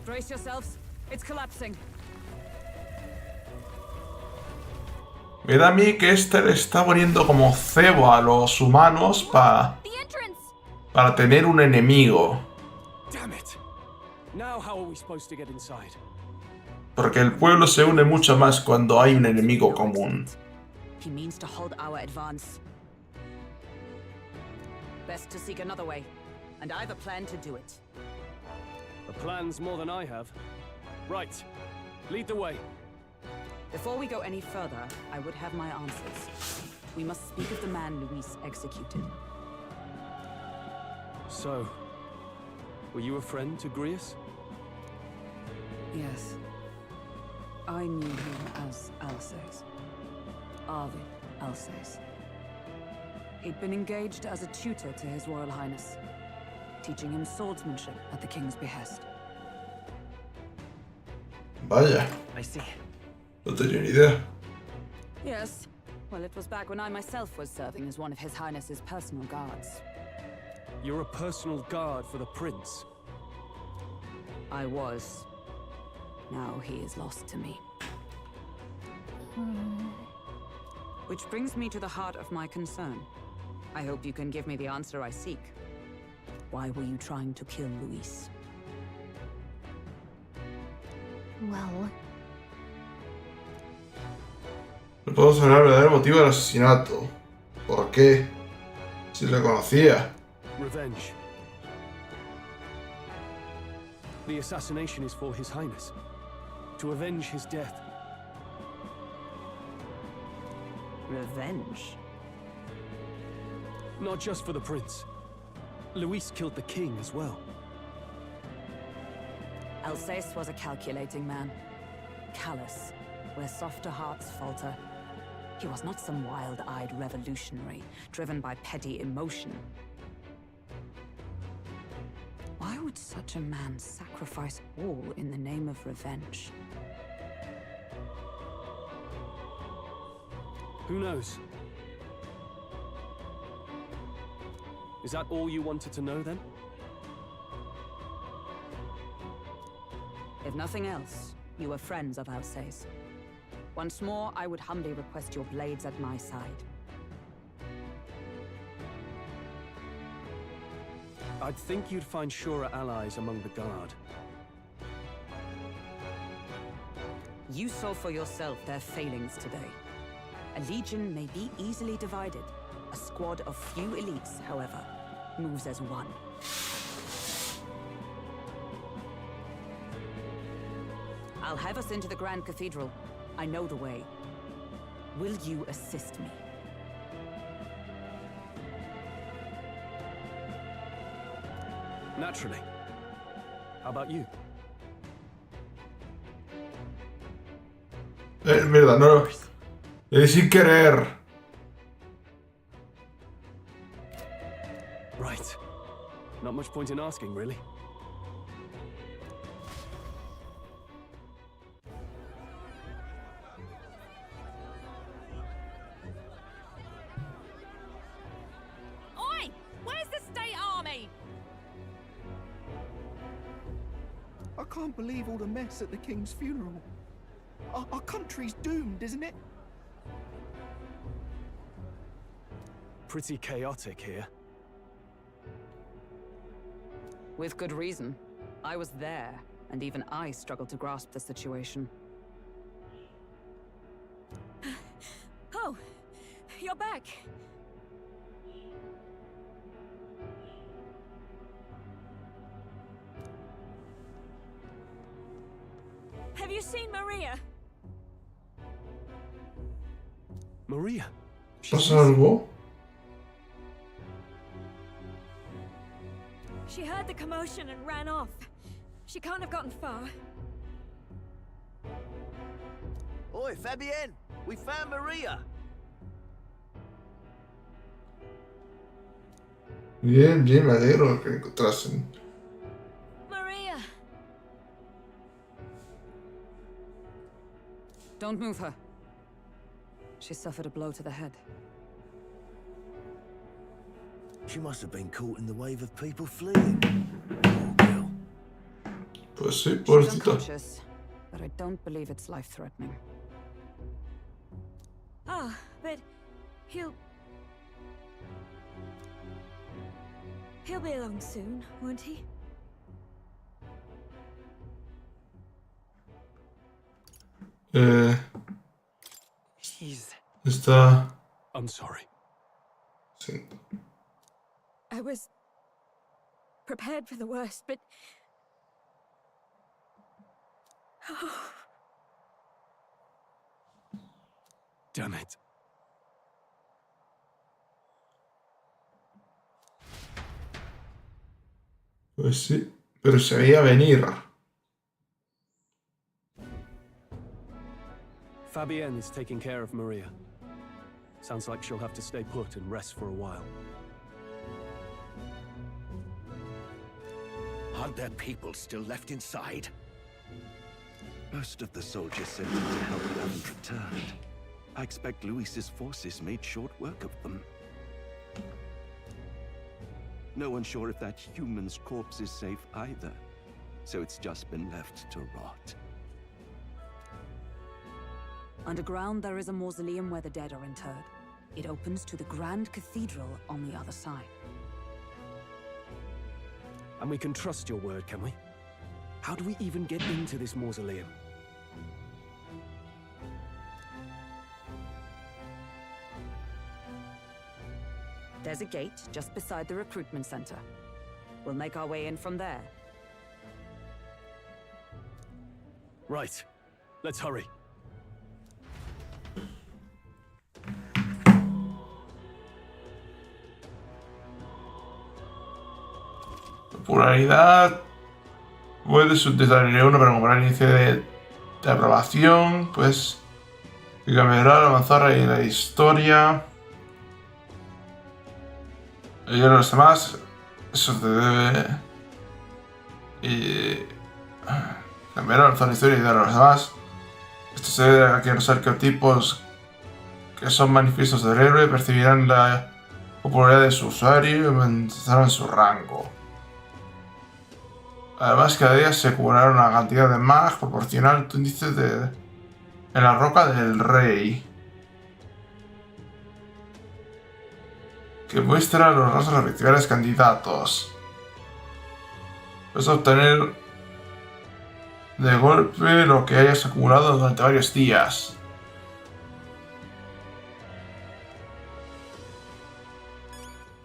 Brace yourselves. It's collapsing. Me da a mí que este le está poniendo como cebo a los humanos para tener un enemigo. Damn it! Now how are we supposed to get inside? Porque el pueblo se une mucho más cuando hay un enemigo común. He means to hold our advance. Best to seek another way, and I've a plan to do it. A plan's more than I have. Right. Lead the way. Before we go any further, I would have my answers. We must speak of the man Luis executed. So, were you a friend to Grius? Yes. I knew him as Alsace. Arvid Alsace. He'd been engaged as a tutor to His Royal Highness, teaching him swordsmanship at the king's behest. Vaya. I see. No tenía ni idea. Yes. Well, it was back when I myself was serving as one of His Highness's personal guards. You're a personal guard for the prince. I was. Now he is lost to me. Which brings me to the heart of my concern. I hope you can give me the answer I seek. Why were you trying to kill Luis? Well, No puedo saber el verdadero motivo del asesinato. ¿Por qué? Si lo conocía. Revenge. The assassination is for His Highness. To avenge his death. Revenge? Not just for the prince. Luis killed the king as well. Alsace was a calculating man. Callous, where softer hearts falter. He was not some wild-eyed revolutionary, driven by petty emotion. Why would such a man sacrifice all in the name of revenge? Who knows? Is that all you wanted to know then? If nothing else, you were friends of Alsace. Once more, I would humbly request your blades at my side. I'd think you'd find surer allies among the Guard. You saw for yourself their failings today. A legion may be easily divided. A squad of few elites, however, moves as one. I'll have us into the Grand Cathedral. I know the way. Will you assist me? Naturally. How about you? Mierda, no. Sin querer. Right. Not much point in asking, really. Oi! Where's the state army? I can't believe all the mess at the king's funeral. Our country's doomed, isn't it? Pretty chaotic here. With good reason. I was there, and even I struggled to grasp the situation. Oh, you're back. Maria. ¿Pasa algo? She heard the commotion and ran off. She can't have gotten far. Oi, Fabienne! We found Maria! Bien, bien, me alegro que encontrasen. Maria! Don't move her. She suffered a blow to the head. She must have been caught in the wave of people fleeing. Pues sí, She's pobrecita. unconscious, but I don't believe it's life-threatening. Ah, but he'll be along soon, won't he? Está... I'm sorry. Sí. I was prepared for the worst, but... Oh. Damn it. Pues sí, pero se veía venir. Fabienne is taking care of Maria. Sounds like she'll have to stay put and rest for a while. Aren't there people still left inside? Most of the soldiers sent in to help haven't returned. I expect Luis's forces made short work of them. No one's sure if that human's corpse is safe either, so it's just been left to rot. Underground, there is a mausoleum where the dead are interred. It opens to the Grand Cathedral on the other side. And we can trust your word, can we? How do we even get into this mausoleum? There's a gate just beside the recruitment center. We'll make our way in from there. Right. Let's hurry. Popularidad. Puedes utilizar el L1 para comprar el índice de aprobación. Pues. Y cambiará la mazmorra y la historia. Y ahora los demás. Eso te debe. Y. Cambiará la historia y dar a los demás. Esto se debe a que los arqueotipos que son manifiestos del héroe percibirán la popularidad de su usuario y aumentarán su rango. Además, cada día se acumulará una cantidad de mag proporcional a tu índice en la roca del rey, que muestra los rasgos de los principales candidatos. Puedes obtener de golpe lo que hayas acumulado durante varios días.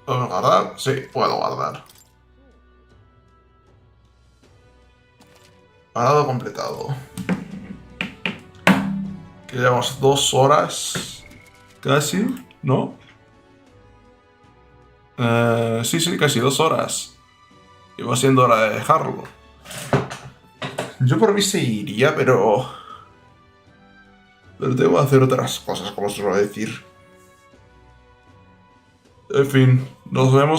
¿Puedo guardar? Sí, puedo guardar. Parado completado. Que llevamos 2 horas. Casi, ¿no? Sí, casi 2 horas. Y va siendo hora de dejarlo. Yo por mí seguiría, pero tengo que hacer otras cosas, como suelo decir. En fin, nos vemos.